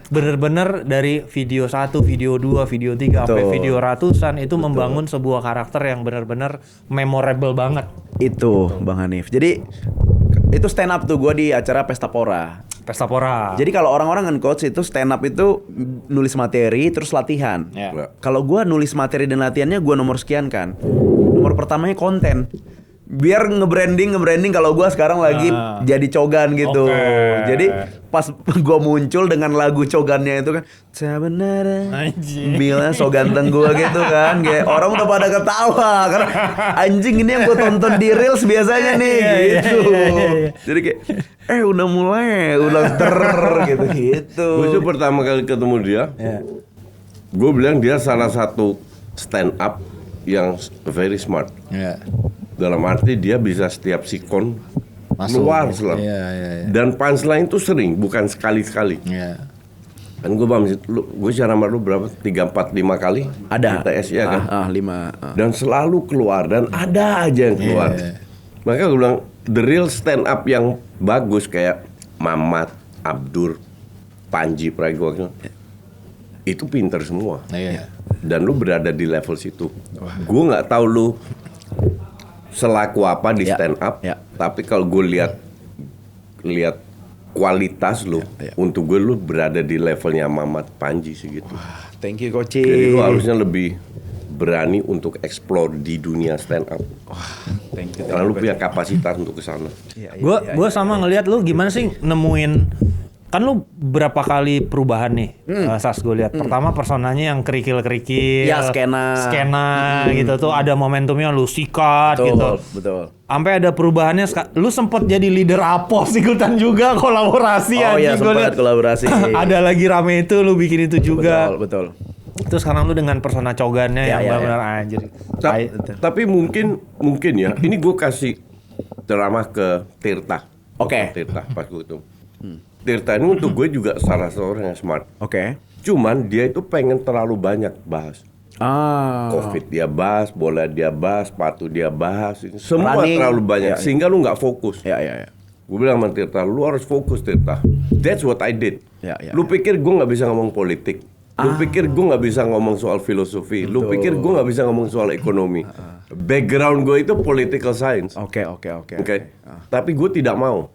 bener-bener dari video 1, video 2, video 3 sampai video ratusan itu membangun sebuah karakter yang bener-bener memorable banget. Itu Bang Hanif. Jadi itu stand up tuh gue di acara Pesta Pora. Jadi kalau orang-orang kan coach itu stand up itu nulis materi terus latihan. Kalau gue nulis materi dan latihannya gue nomor sekian kan. Nomor pertamanya konten. Biar nge-branding kalau gue sekarang lagi jadi cogan gitu. Jadi pas gue muncul dengan lagu cogannya itu kan, sebenarnya bilang so ganteng gue gitu kan, kayak orang udah pada ketawa karena anjing ini yang gue tonton di reels biasanya nih gitu. Jadi kayak udah mulai ulang gitu. Gue tuh pertama kali ketemu dia, gue bilang dia salah satu stand up yang very smart. Dalam arti dia bisa setiap sikon keluar selalu. Dan punchline itu sering, bukan sekali-sekali. Kan gue cara sama lu berapa? 3, 4, 5 kali? Ada. TS ya kan? 5. Dan selalu keluar, dan ada aja yang keluar. Makanya gue bilang, the real stand up yang bagus kayak Mamat, Abdur, Panji Pragiwaksono, itu pinter semua. Dan lu berada di level situ. Gue nggak tahu lu selaku apa di stand up, tapi kalau gue lihat kualitas lu, untuk gue lu berada di levelnya Mamat, Panji segitu. Thank you coach. Jadi lu harusnya lebih berani untuk explore di dunia stand up. Thank you. Karena lu punya kapasitas untuk kesana. Gue sama ngelihat lu gimana sih nemuin, kan lu berapa kali perubahan nih, Sas, gue lihat. Pertama personanya yang kerikil-kerikil, skena gitu tuh, ada momentumnya lu sikat gitu. Betul. Sampai ada perubahannya, lu sempet jadi leader Apos ikutan juga, kolaborasi. Sempat kolaborasi. Ada lagi rame itu, lu bikin itu juga. Betul. Terus sekarang lu dengan persona cogannya yang benar-benar anjir. Tapi mungkin ya, ini gue kasih ceramah ke Tirta. Tirta pas gue itu. Tirta ini untuk gue juga salah seorang yang smart. Cuman dia itu pengen terlalu banyak bahas. Covid dia bahas, bola dia bahas, sepatu dia bahas, semua terlalu banyak sehingga lu nggak fokus. Gue bilang sama Tirta, lu harus fokus Tirta. That's what I did. Lu pikir gue nggak bisa ngomong politik? Lu pikir gue nggak bisa ngomong soal filosofi? Lu pikir gue nggak bisa ngomong soal ekonomi? Background gue itu political science. Oke. Tapi gue tidak mau.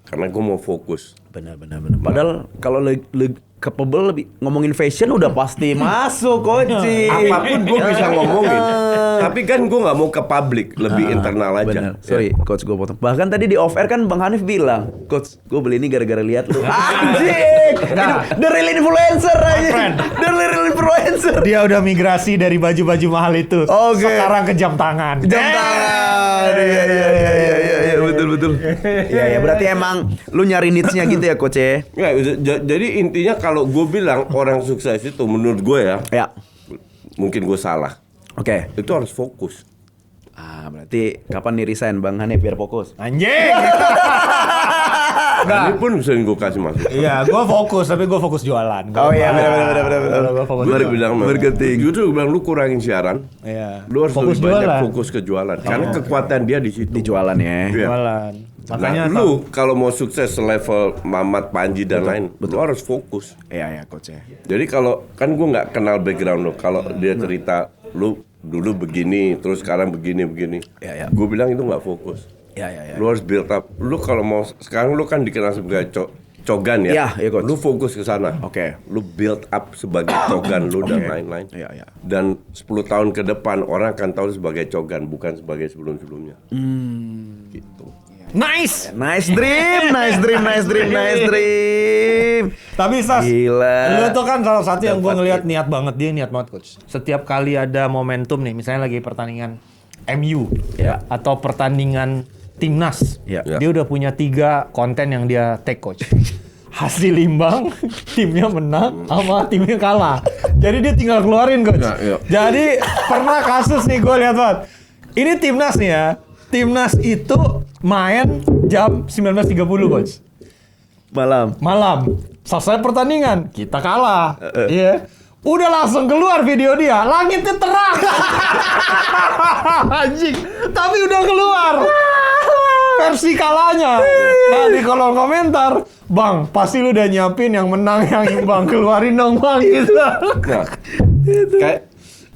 Karena gue mau fokus. Benar. Padahal kalau capable lebih ngomongin fashion udah pasti masuk coach. Apapun gue bisa ngomongin. Tapi kan gue nggak mau ke publik, lebih internal aja. Bener. Sorry, coach gue potong. Bahkan tadi di off air kan Bang Hanif bilang, coach gue beli ini gara-gara lihat lu. Anjing, the real influencer aja. The real influencer. Dia udah migrasi dari baju-baju mahal itu. Sekarang ke jam tangan. Iya, betul. Iya, berarti emang lu nyari niche-nya gitu ya coach ya. Jadi intinya kalau gue bilang orang sukses itu menurut gue ya. Mungkin gue salah. Itu harus fokus. Berarti kapan nih resign Bang Hanif biar fokus? Anjing. Ini pun bisa gue kasih masuk. Iya, gue fokus tapi gue fokus jualan. Oh iya, benar. Gue fokus. Gue bilang marketing. Justru bilang lu kurangin siaran. Iya. Lu harus Fokus lebih banyak jualan. fokus ke jualan. Karena kekuatan dia di situ. Di jualan ya. Iya. Jualan. Makanya Nah, lu kalau mau sukses selevel Mamat, Panji dan lain, lu harus fokus. Iya coach ya. Jadi kalau kan gue nggak kenal background lo, kalau dia cerita lu dulu begini, terus sekarang begini. Iya. Gue bilang itu nggak fokus. Iya. Lu harus build up. Lu kalau mau sekarang lu kan dikenal sebagai cogan ya. Iya, coach. Lu fokus ke sana. Oke. Lu build up sebagai cogan lu dan lain-lain. Iya. Dan 10 tahun ke depan orang akan tahu sebagai cogan, bukan sebagai sebelum-sebelumnya. Gitu. nice. Nice dream. Tapi Sas, Gila. lu tuh kan salah satu yang gue ngelihat niat banget coach. Setiap kali ada momentum nih, misalnya lagi pertandingan MU atau pertandingan timnas, dia udah punya 3 konten yang dia take coach. Hasil imbang, timnya menang, sama timnya kalah. Jadi dia tinggal keluarin coach. Jadi pernah kasus nih gue lihat banget. Ini timnas nih ya. Timnas itu main jam 19.30 coach. Malam. Selesai pertandingan, kita kalah. Iya. Udah langsung keluar video dia. Langitnya terang. Anjing. Tapi udah keluar versi kalahnya. Nah, di kolom komentar, "Bang, pasti lu udah nyiapin yang menang, yang imbang. Keluarin dong, Bang." Gitu. Nah,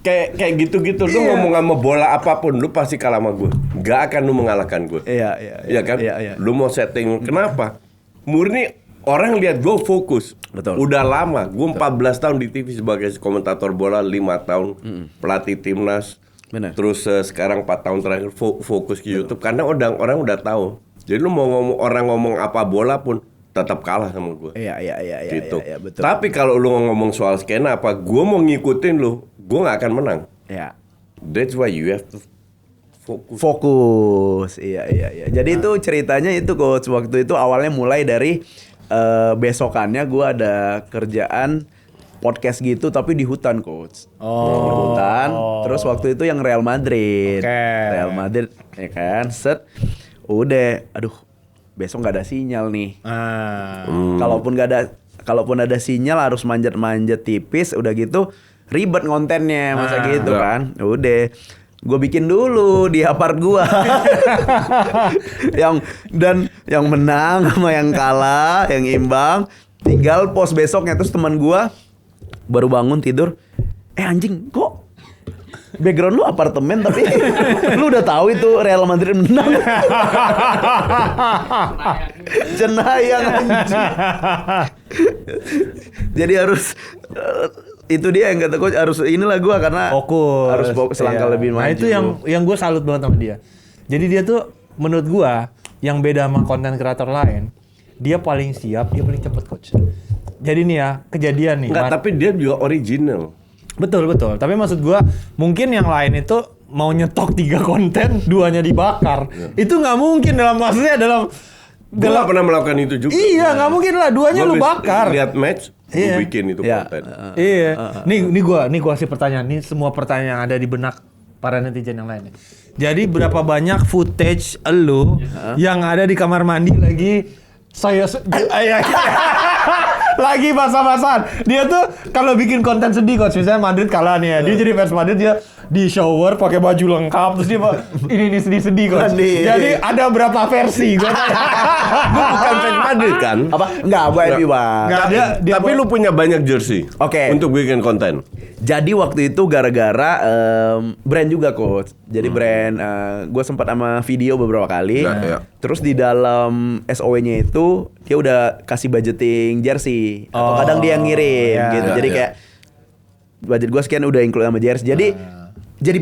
kayak gitu-gitu lu ngomong sama bola apapun lu pasti kalah sama gue. Gak akan lu mengalahkan gue. Iya kan? Iya. Lu mau setting kenapa? Murni orang lihat gue fokus. Betul. Udah lama. Gue 14 tahun di TV sebagai komentator bola, 5 tahun pelatih timnas. Benar. Terus sekarang 4 tahun terakhir fokus ke YouTube karena orang udah tahu. Jadi lu mau orang ngomong apa bola pun tetap kalah sama gue. Iya, Gitu. iya, betul. Tapi kalau lu ngomong soal skena apa, gue mau ngikutin lu, gue nggak akan menang. Iya. That's why you have to Fokus. Iya. Jadi itu ceritanya itu coach, waktu itu awalnya mulai dari besokannya gue ada kerjaan podcast gitu tapi di hutan coach. Di hutan. Terus waktu itu yang Real Madrid. Real Madrid ya kan. Set. Udah, aduh, besok nggak ada sinyal nih. Kalaupun ada sinyal harus manjat tipis, udah gitu ribet kontennya masa gitu kan. Udah, gue bikin dulu di apart gua. yang menang sama yang kalah, yang imbang, tinggal post besoknya. Terus teman gua baru bangun tidur, anjing kok background lu apartemen tapi lu udah tahu itu Real Madrid menang. Cenayang anjing. Jadi harus itu dia yang kata coach, harus inilah gua karena fokus. Harus selangkah lebih maju. Nah, itu yang gue salut banget sama dia. Jadi dia tuh menurut gua yang beda sama konten kreator lain, dia paling siap, dia paling cepet coach. Jadi nih ya, kejadian nih. Nggak, tapi dia juga original. Betul. Tapi maksud gua mungkin yang lain itu mau nyetok 3 konten, 2-nya dibakar. Itu nggak mungkin dalam Gue nggak pernah melakukan itu juga. Iya, nggak mungkin lah, 2-nya lu bakar. Lihat match, gue bikin itu konten. Iya. Nih gua kasih pertanyaan. Nih semua pertanyaan yang ada di benak para netizen yang lain. Jadi berapa banyak footage elu yang ada di kamar mandi lagi lagi basah-basahan. Dia tuh kalau bikin konten sedih coach, misalnya Madrid kalah nih ya. Dia jadi fans Madrid, dia di shower pakai baju lengkap terus dia ini sedih-sedih coach. Jadi ada berapa versi? Gue bukan fans Madrid kan? Apa? Enggak, gue happy banget. Enggak, dia tapi lu punya banyak jersey. Oke. Untuk bikin konten. Jadi waktu itu gara-gara brand juga coach. Jadi brand gue sempat sama video beberapa kali. Iya. Terus di dalam SOW-nya itu dia udah kasih budgeting jersey. Atau kadang dia yang ngirim gitu. Jadi kayak budget gue sekian udah include sama jersey. Jadi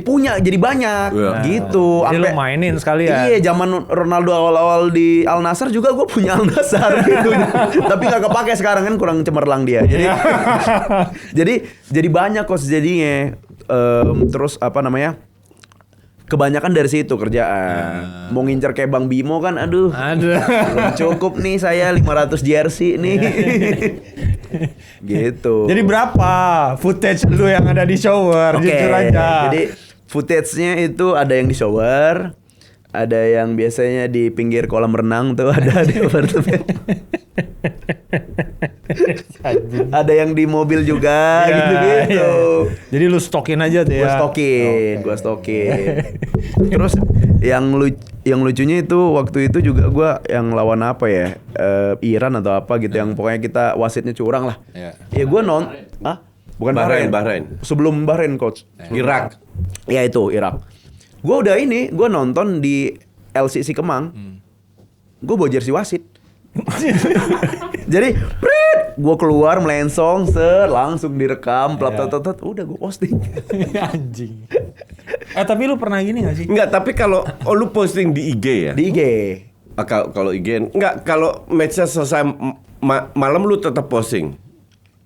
banyak gitu. Jadi lu mainin sekalian. Iya, zaman Ronaldo awal-awal di Al Nassr juga gue punya Al Nassr gitu. Tapi nggak kepake sekarang kan, kurang cemerlang dia. Jadi banyak kok jadinya. Terus apa namanya? Kebanyakan dari situ kerjaan. Mau ngincer kayak Bang Bimo kan, aduh. Belum cukup nih saya 500 jersey nih. Gitu. Jadi berapa footage lu yang ada di shower? Jujur aja. Jadi footage-nya itu ada yang di shower, ada yang biasanya di pinggir kolam renang tuh ada di apartemen. Ada yang di mobil juga gitu-gitu. Jadi lu stokin aja tuh ya. Gua stokin. Terus yang lucunya itu waktu itu juga gua yang lawan apa ya? Iran atau apa gitu yang pokoknya kita wasitnya curang lah. Ya gua bukan Bahrain. Sebelum Bahrain coach. Irak. Ya itu Irak. Gua nonton di LCC Kemang. Gua bawa jersey wasit. Jadi, gue keluar melensong, langsung direkam, udah gue posting. Anjing. Tapi lu pernah gini gak sih? Enggak, tapi kalau lu posting di IG ya? Di IG. Kalau IG enggak, kalau matchnya selesai malam lu tetap posting.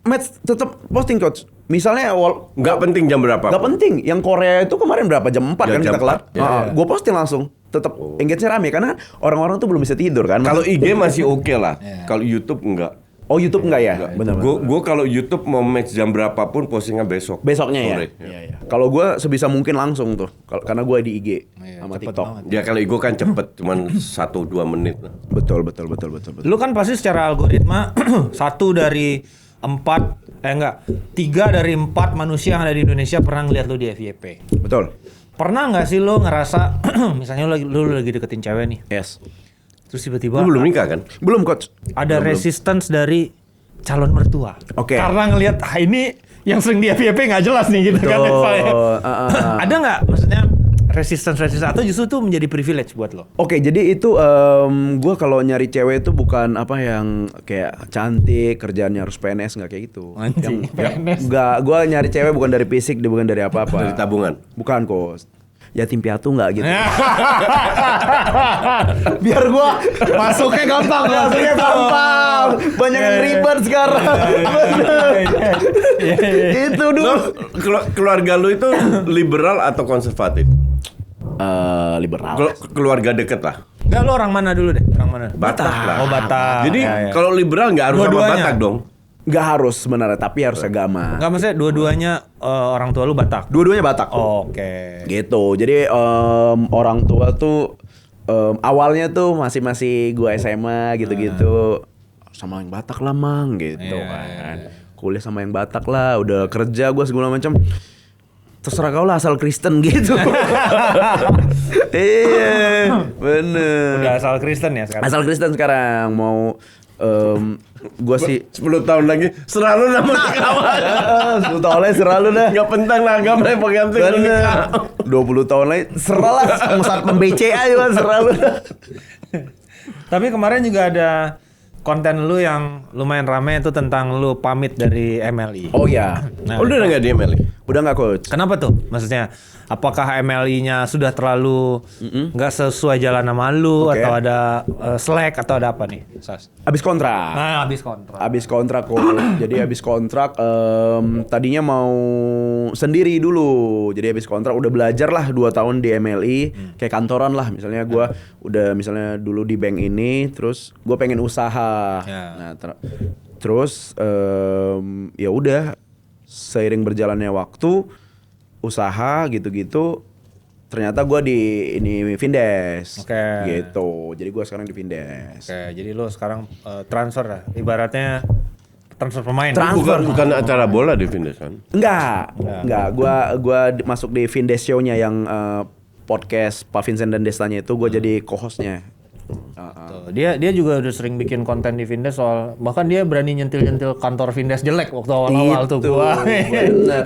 Match tetap posting coach. Misalnya nggak penting jam berapa? Nggak penting. Yang Korea itu kemarin berapa jam 4 kan kita kelar. Gue posting langsung. Tetap engage-nya rame karena orang-orang tuh belum bisa tidur kan. Kalau IG masih oke lah. Kalau YouTube enggak. Oh YouTube enggak ya? Benar. Gue kalau YouTube mau match jam berapapun postingnya besok. Besoknya sore. Ya. Kalau gue sebisa mungkin langsung tuh. Karena gue di IG sama TikTok. Ya kalau gue kan cepet, cuman 1-2 menit. Betul. Lu kan pasti secara algoritma 3 dari 4 manusia yang ada di Indonesia pernah ngeliat lu di FYP. Betul. Pernah nggak sih lu ngerasa misalnya lu lagi deketin cewek nih? Yes. Terus tiba-tiba Lu belum nikah kan? Belum coach. Ada resistance dari calon mertua. Oke. Karena ngelihat ini yang sering di FYP nggak jelas nih gitu kan. Ada nggak maksudnya resistance atau justru itu menjadi privilege buat lo? Oke, jadi itu gue kalau nyari cewek itu bukan apa yang kayak cantik, kerjaannya harus PNS, nggak kayak gitu. Anjing, PNS. Nggak, gue nyari cewek bukan dari fisik, bukan dari apa-apa. Dari tabungan? Bukan kok. Yatim piatu nggak gitu. Biar gue masuknya gampang. Banyak yang ribet sekarang. Itu dulu. Keluarga lu itu liberal atau konservatif? Liberal. Keluarga deket lah. Enggak, lo orang mana dulu deh? Orang mana? Batak lah. Oh, Batak. Jadi kalau liberal nggak harus sama Batak dong. Nggak harus sebenarnya, tapi harus agama. Nggak, maksudnya dua-duanya orang tua lu Batak? Dua-duanya Batak. Oke. Gitu. Jadi orang tua tuh awalnya tuh masih gua SMA gitu-gitu. Sama yang Batak lah mang gitu kan. Kuliah sama yang Batak lah, udah kerja gua segala macam. Terserah kau lah asal Kristen gitu. Iya, bener. Udah asal Kristen ya sekarang? Asal Kristen sekarang mau gua sih 10 tahun lagi selalu nama kawan. 10 tahun lagi selalu dah. Nggak penting lah agama yang penting nikah. 20 tahun lagi seralah saat pem-BCA juga selalu dah. Tapi kemarin juga ada konten lu yang lumayan rame itu tentang lu pamit dari MLI. Oh ya. Nah, Udah nggak di MLI? Udah nggak coach? Kenapa tuh? Maksudnya apakah MLI-nya sudah terlalu nggak sesuai jalan sama lu atau ada slack atau ada apa nih? Sas? Abis kontrak. Nah, habis kontrak. Abis kontrak kok. Jadi abis kontrak tadinya mau sendiri dulu. Jadi abis kontrak udah belajar lah 2 tahun di MLI kayak kantoran lah. Misalnya gue udah misalnya dulu di bank ini, terus gue pengen usaha. Nah terus ya udah seiring berjalannya waktu usaha gitu-gitu. Ternyata gue di ini Vindes, gitu. Jadi gue sekarang di Vindes. Jadi lo sekarang transfer lah, ibaratnya transfer pemain. Bukan acara bola di Vindes kan? Enggak. Gua masuk di Vindes Show-nya yang podcast Pak Vincent dan Destanya itu gue jadi co-hostnya. Dia juga udah sering bikin konten di Vindes soal bahkan dia berani nyentil kantor Vindes jelek waktu awal-awal tuh.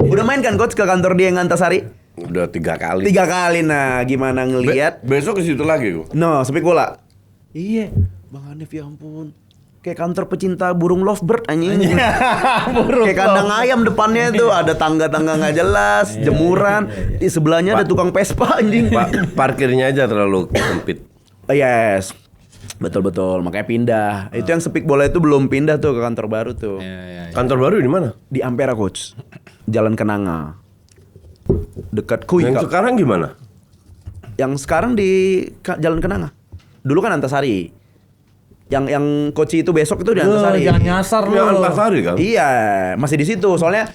Udah main kan coach ke kantor dia yang Antasari? Udah 3 kali. 3 kali. Nah, gimana ngelihat? Besok ke situ lagi gua. No, sepi bola. Iya, Bang Hanif ya ampun. Kayak kantor pecinta burung lovebird anjing. Kayak kandang ayam depannya tuh ada tangga-tangga nggak jelas, jemuran. Di sebelahnya ada tukang Vespa anjing. Parkirnya aja terlalu sempit. Yes. Betul. Makanya pindah. Itu yang Speak Bola itu belum pindah tuh ke kantor baru tuh. Kantor baru di mana? Di Ampera coach. Jalan Kenanga. Dekat Kui. Yang sekarang gimana? Yang sekarang di Jalan Kenanga. Dulu kan Antasari. Yang coach itu besok itu di Antasari. Jangan nyasar lu. Antasari kan? Iya, masih di situ. Soalnya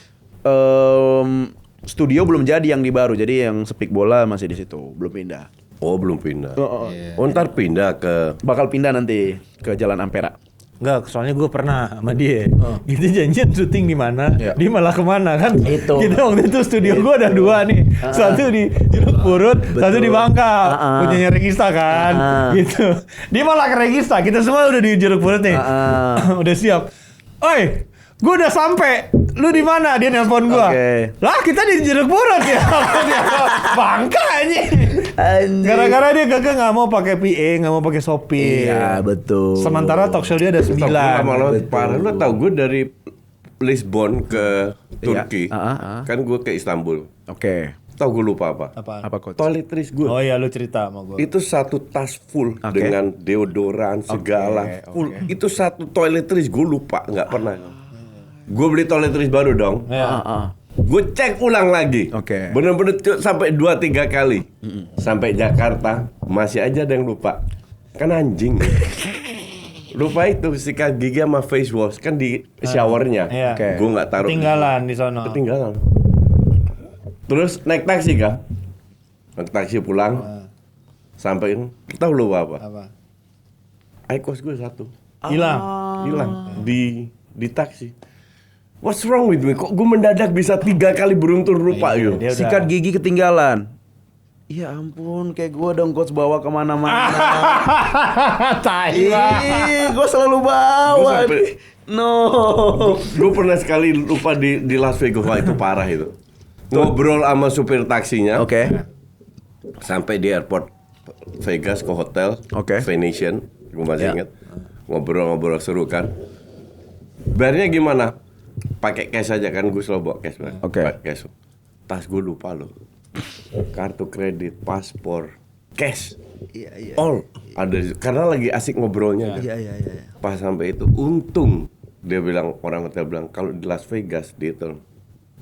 studio belum jadi yang di baru. Jadi yang Speak Bola masih di situ, belum pindah. Oh, belum pindah. Oh, ntar pindah ke... Bakal pindah nanti ke Jalan Ampera. Enggak, soalnya gue pernah sama dia. Gitu janjian syuting di mana, Iya. dia malah kemana kan? Itu. Kita waktu itu studio gue ada 2 nih. Satu di Jeruk Purut, satu di Bangka. Punyanya Regista kan. Gitu. Dia malah ke Regista. Kita semua udah di Jeruk Purut nih. Udah siap. Oi, gue udah sampai. Lu di mana? Dia nelpon gue. Lah, kita di Jeruk Purut ya. Bangka aja. Gara-gara dia kagak nggak mau pakai PA, nggak mau pakai sopir. Iya, betul. Sementara talk show dia ada 9. Parah, lu tau gue dari Lisbon ke Turki, kan gue ke Istanbul. Oke. Tau gue lupa apa? Apa coach? Toiletries gue. Oh iya, lu cerita sama gue. Itu satu tas full dengan deodoran segala full. Itu satu toiletries gue lupa, nggak pernah. Gue beli toiletries baru dong. Gue cek ulang lagi. Bener-bener sampai 2-3 kali. Sampai Jakarta masih aja ada yang lupa. Kan anjing. Lupa itu sikat gigi sama face wash kan di showernya. Gue nggak taruh. Ketinggalan di sono. Ketinggalan. Terus naik taksi kan? Naik taksi pulang. Sampai tahu lu apa? iQOS gue 1. Hilang di taksi. What's wrong with me? Kok gue mendadak bisa 3 kali beruntun lupa yuk? Sikat gigi ketinggalan. Ya ampun, kayak gue dong coach bawa kemana-mana. Gue selalu bawa. Gue pernah sekali lupa di Las Vegas. Wah, itu parah itu. Ngobrol sama supir taksinya. Sampai di airport Vegas ke hotel. Venetian. Gue masih ingat. Ngobrol-ngobrol seru kan. Bayarnya gimana? Pakai cash aja kan, gue selalu bawa cash. Pakai cash. Tas gue lupa loh. Kartu kredit, paspor, cash. All ada karena lagi asik ngobrolnya kan. Pas sampai itu untung dia bilang, orang hotel bilang kalau di Las Vegas dia itu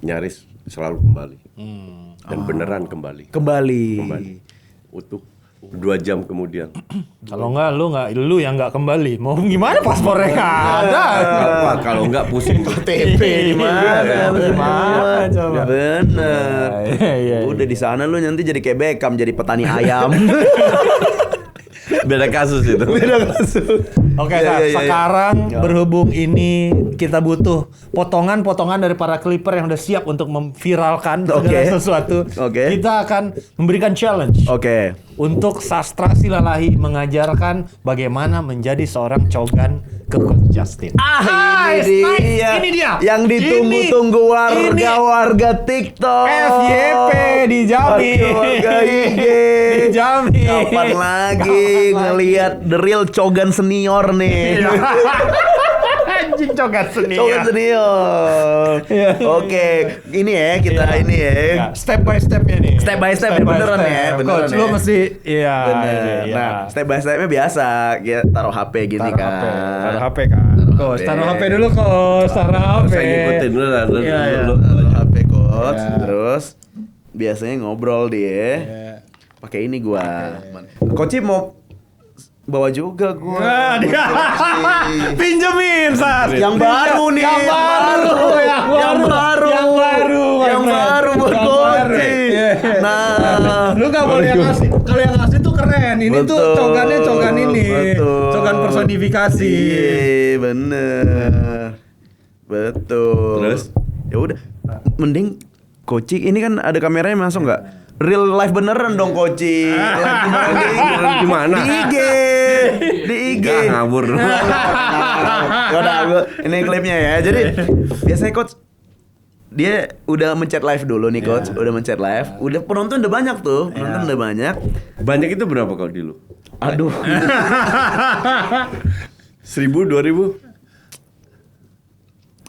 nyaris selalu kembali. Dan beneran kembali. Utuh 2 jam kemudian. Kalau enggak lu yang enggak kembali. Mau gimana paspornya enggak ada. Kalau enggak pusing KTP gimana coba. Bener. Udah di sana lu nanti jadi kayak Beckham, jadi petani ayam. Beda kasus itu. Oke, sekarang berhubung ini kita butuh potongan-potongan dari para clipper yang udah siap untuk memviralkan segala sesuatu. Kita akan memberikan challenge. Untuk Sastra Silalahi mengajarkan bagaimana menjadi seorang cogan ke Coach Justin. Ini dia. Yang ditunggu-tunggu warga TikTok. FYP dijamin. Warga IG. Dijamin. Kapan lagi ngelihat the real cogan senior nih. Anjing cogan senior. Cogan senior. Ini ya kita ini ya. Step by stepnya nih. Step by step beneran ya. Coach lu mesti Nah, step by stepnya biasa. Kita taruh HP gini kan. Taruh HP kan. Coach, taruh HP dulu Coach. Taruh HP. Saya ngikutin dulu. Taruh HP Coach. Terus biasanya ngobrol dia. Pakai ini gua. Coach mau bawa juga gua. Pinjemin, Sas. Yang baru nih. Yang baru buat Coach. Nah, lu gak boleh yang ngasih. Kalau yang ngasih tuh keren. Ini tuh cogannya cogan ini. Cogan personifikasi. Bener. Betul. Terus? Ya udah. Mending Coach ini kan ada kameranya masuk nggak? Real life beneran dong Coach. Gimana? Di IG. Gak ngabur. Yaudah, ini klipnya ya. Jadi biasanya Coach dia udah mencet live dulu nih Coach. Udah mencet live. Udah penonton udah banyak tuh. Penonton udah banyak. Banyak itu berapa kalau di lu? Aduh. 1000, 2000?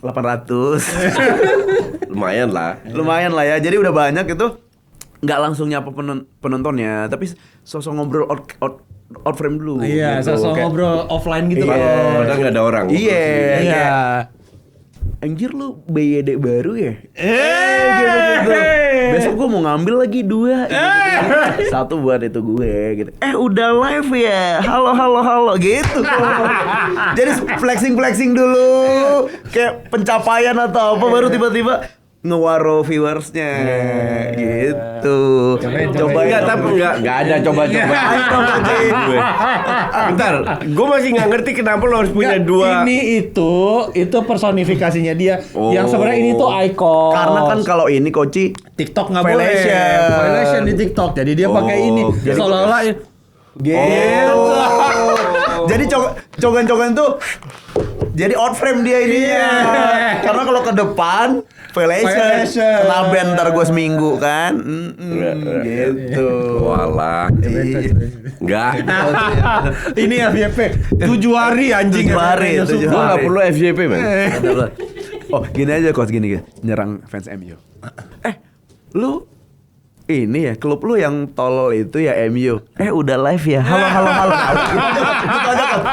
800. Lumayan lah Ya. Jadi udah banyak itu. Nggak langsung nyapa penontonnya, tapi sosok ngobrol out frame dulu. Iya, gitu. sosok ngobrol offline gitu. Padahal nggak ada orang. Iya. Anjir lu BYD baru ya? Gitu. Besok gue mau ngambil lagi 2 gitu. Satu buat itu gue gitu. Udah live ya? Halo gitu. Jadi flexing dulu. Kayak pencapaian atau apa baru tiba-tiba ngewaro viewersnya gitu. Coba Enggak, tapi enggak ada coba-coba. Bentar, gue masih nggak ngerti kenapa lo harus punya dua. Ini itu personifikasinya dia. Yang sebenarnya ini tuh icon. Karena kan kalau ini Koci TikTok nggak boleh. Violation. Violation di TikTok. Jadi dia pakai ini. Seolah-olah gitu. Jadi cogan-cogan tuh jadi out frame dia ini. Karena kalau ke depan violation. Kena ban ntar gue seminggu kan. Gitu. Walah. Enggak. Ini FYP 7 hari anjing. 7 hari. Gue nggak perlu FYP men. Oh gini aja Coach, gini nyerang fans MU. Lu ini ya klub lu yang tolol itu ya MU. Udah live ya. Halo.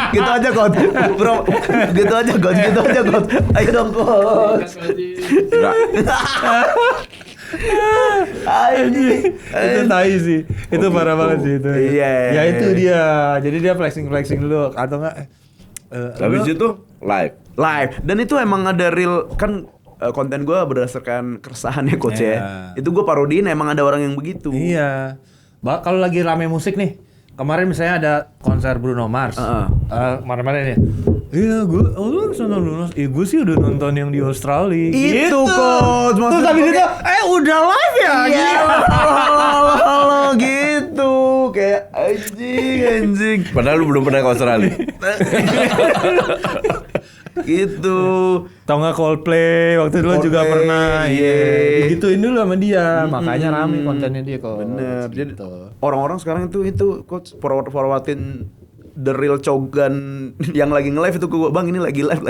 Gitu aja Coach. Bro, gitu aja Coach. Ayo dong Coach. Enggak. Itu tai sih. Itu parah banget sih itu. Iya. Ya itu dia. Jadi dia flexing dulu atau enggak Habis itu live. Dan itu emang ada real kan konten gue berdasarkan keresahannya Coach ya. Itu gue parodiin emang ada orang yang begitu. Iya. Kalau lagi rame musik nih. Kemarin misalnya ada konser Bruno Mars. Kemarin ya. Iya, lu nonton Bruno Mars. Gue sih udah nonton yang di Australia. Itu Coach. Terus habis itu, udah live ya? Iya. Halo gitu. Kayak anjing. Padahal lu belum pernah ke Australia. Gitu. Tau nggak Coldplay waktu dulu juga pernah. Iya. Digituin dulu sama dia. Makanya rame kontennya dia kok. Bener. Jadi orang-orang sekarang itu Coach forwardin the real cogan yang lagi nge-live itu ke gua, Bang ini lagi live.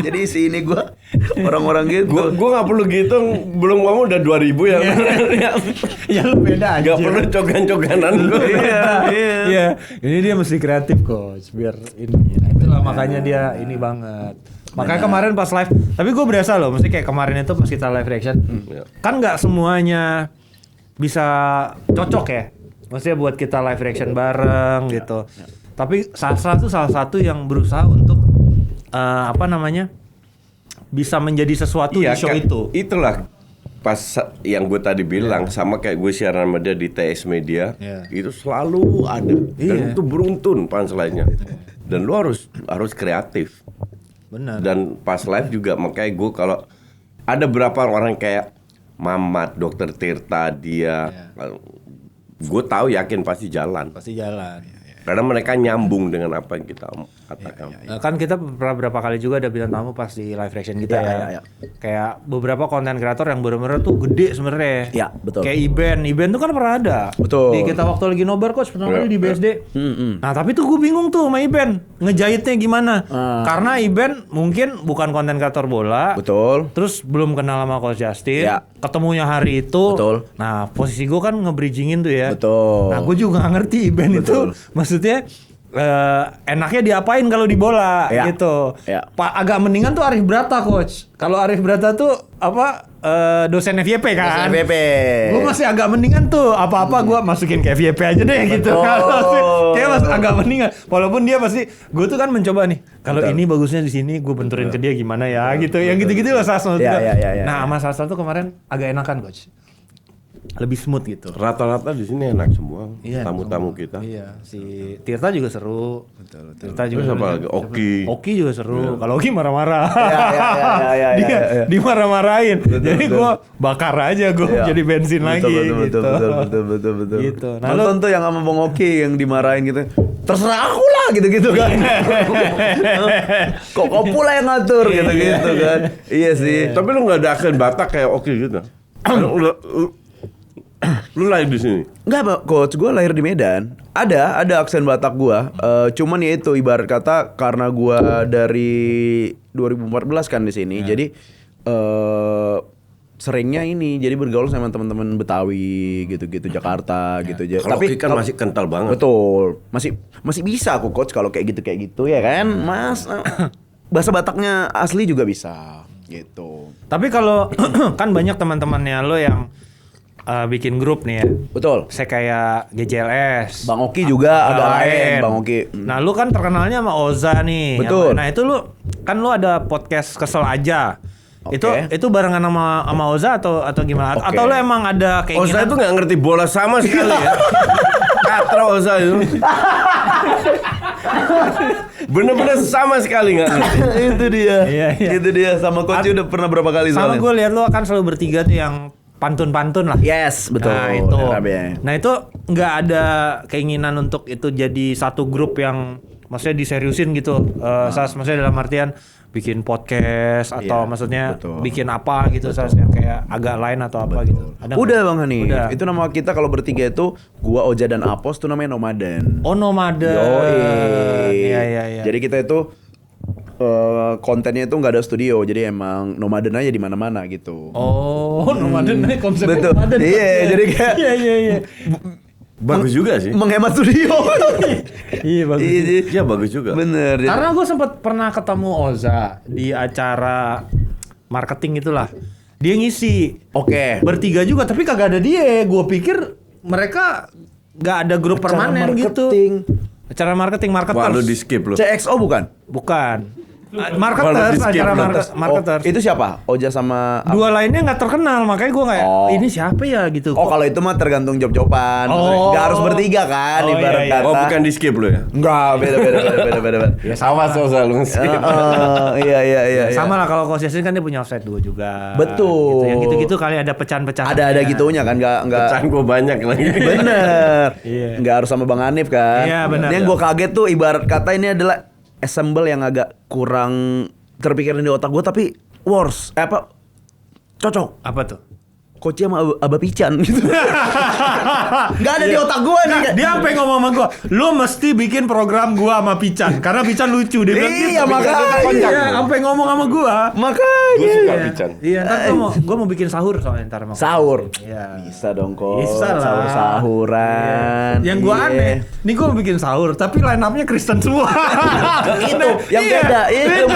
Jadi isi ini gua orang-orang gitu. Gua nggak perlu gitu, belum ngomong udah 2000 ya. Ya lu beda aja. Gak perlu cogan-coganan gua. Iya. Ini dia mesti kreatif Coach biar ini. Nah, itulah makanya dia ini banget. Makanya kemarin pas live, tapi gue berasa loh, mesti kayak kemarin itu pas kita live reaction, kan nggak semuanya bisa cocok ya. Maksudnya buat kita live reaction bareng gitu. Tapi Sastra tuh salah satu yang berusaha untuk bisa menjadi sesuatu di show itu. Itulah pas yang gue tadi bilang sama kayak gue siaran sama dia di TS Media, itu selalu ada dan itu beruntun punchline-nya. Dan lu harus kreatif. Benar. Dan pas live juga makanya gue kalau ada berapa orang kayak Mamat, Dokter Tirta, dia gue tahu yakin pasti jalan. Karena mereka nyambung dengan apa yang kita katakan. Kan kita beberapa kali juga ada bintang tamu pas di live reaction kita ya. Kayak beberapa konten kreator yang bener-bener tuh gede sebenarnya. Iya, betul. Kayak Iben tuh kan pernah ada. Betul. Di kita waktu lagi nobar Coach pertama kali di BSD. Nah, tapi tuh gue bingung tuh sama Iben ngejahitnya gimana. Karena Iben mungkin bukan konten kreator bola. Betul. Terus belum kenal sama Coach Justin. Ketemunya hari itu. Betul. Nah, posisi gue kan nge-bridgingin tuh ya. Betul. Nah, gue juga gak ngerti Iben itu maksudnya enaknya diapain kalau di bola gitu. Agak mendingan tuh Arif Brata Coach. Kalau Arif Brata tuh dosen FYP kan. Dosen FYP. Gue masih agak mendingan tuh apa-apa gue masukin ke FYP aja deh gitu. Kayak masih agak mendingan. Walaupun dia pasti gue tuh kan mencoba nih. Kalau ini bagusnya di sini gue benturin ke dia gimana ya gitu. Yang gitu-gitu lah Sastra. Nah, sama Sastra tuh kemarin agak enakan Coach. Lebih smooth gitu. Rata-rata di sini enak semua. Tamu-tamu kita. Iya, si Tirta juga seru. Betul. Tirta juga seru. Lagi Oki juga seru. Kalau Oki marah-marah. Iya. Dimarah-marahin. Jadi gua bakar aja jadi bensin lagi gitu. Betul. Gitu. Nah, nonton tuh yang sama Bang Oki yang dimarahin gitu. Terserah aku lah gitu kan. Kok pula yang ngatur gitu kan. Iya sih. Tapi lu enggak ada aksen Batak kayak Oki gitu. Lu lahir di sini? Enggak, Coach, gue lahir di Medan. Ada aksen Batak gue. Cuman ya itu ibarat kata karena gue dari 2014 kan di sini. Jadi seringnya ini jadi bergaul sama teman-teman Betawi gitu-gitu Jakarta gitu. Tapi kan masih kental banget. Betul. Masih bisa aku Coach kalau kayak gitu ya kan. Mas bahasa Bataknya asli juga bisa gitu. Tapi kalau kan banyak teman-temannya lo yang bikin grup nih ya. Betul. Saya kayak GJLS. Bang Oki juga agak lain, Bang Oki. Nah, lu kan terkenalnya sama Oza nih. Betul. Nah, itu lu ada podcast Kesel Aja Itu barengan sama Oza atau gimana? Atau lo emang ada keinginan? Oza itu nggak ngerti bola sama sekali ya. Katro Oza itu. Bener-bener sama sekali nggak ngerti. Itu dia. Iya. Itu dia, sama coach udah pernah berapa kali Sama soalnya. gue lihat lo kan selalu bertiga tuh yang pantun-pantun lah. Yes, betul. Nah itu nggak ada keinginan untuk itu jadi satu grup yang maksudnya diseriusin gitu. Maksudnya dalam artian bikin podcast atau maksudnya bikin apa gitu, yang kayak agak lain atau apa gitu. Ada Udah Bang Hani. Udah. Itu nama kita kalau bertiga itu gua, Oja dan Apos tuh namanya Nomaden. Oh, Nomaden. Iya. Jadi kita itu kontennya itu nggak ada studio, jadi emang nomaden aja di mana-mana gitu. Oh, Nomaden nih konsepnya. Betul. Nomaden. Iya, jadi kayak Iya. Bagus juga sih. menghemat studio. Iya bagus. Iya bagus juga. Bener. Karena gue sempat pernah ketemu Oza di acara marketing itulah. Dia ngisi. Oke. Bertiga juga tapi kagak ada dia. Gue pikir mereka nggak ada grup permanen gitu. Acara marketing marketers. Wah, lu di skip lu. CXO bukan? Bukan. Marketers, acara marketers. Itu siapa? Oja sama Dua lainnya nggak terkenal, makanya gue nggak. Ini siapa ya gitu. Oh, kalau itu mah tergantung job-joban. Oh. Nggak harus bertiga kan, Oh, ibarat iya. kata. Oh bukan di skip lu ya? Enggak, beda. Ya, Sama Oza lu skip. Iya. Sama lah kalau Coach Yasin kan dia punya offside 2 juga. Betul. Gitu. Yang gitu-gitu kali ada pecahan-pecahan. Ada gitunya kan, nggak. Pecahan gua banyak lagi. Bener. Iya. Nggak harus sama Bang Hanif kan. Iya, benar. Yang gue kaget tuh ibarat kata ini adalah assemble yang agak kurang terpikirin di otak gue, tapi worse. Cocok. Apa tuh? Coach sama Aba Pican gitu. Nggak ada di otak gue nih. Dia sampai ngomong sama gua, "Lu mesti bikin program gua sama Pican karena Pican lucu." Dia bilang Iya, gitu. makanya. Iya, sampai ngomong sama gua. Makanya. Gua suka Pican. Iya, ntar gua mau bikin sahur soalnya ntar sama Sahur. Iya. Bisa dong Coach. Bisa lah. Sahur-sahuran. Yang gua Iya. aneh, nih gua mau bikin sahur tapi line up-nya Kristen semua. Itu yang beda. Itu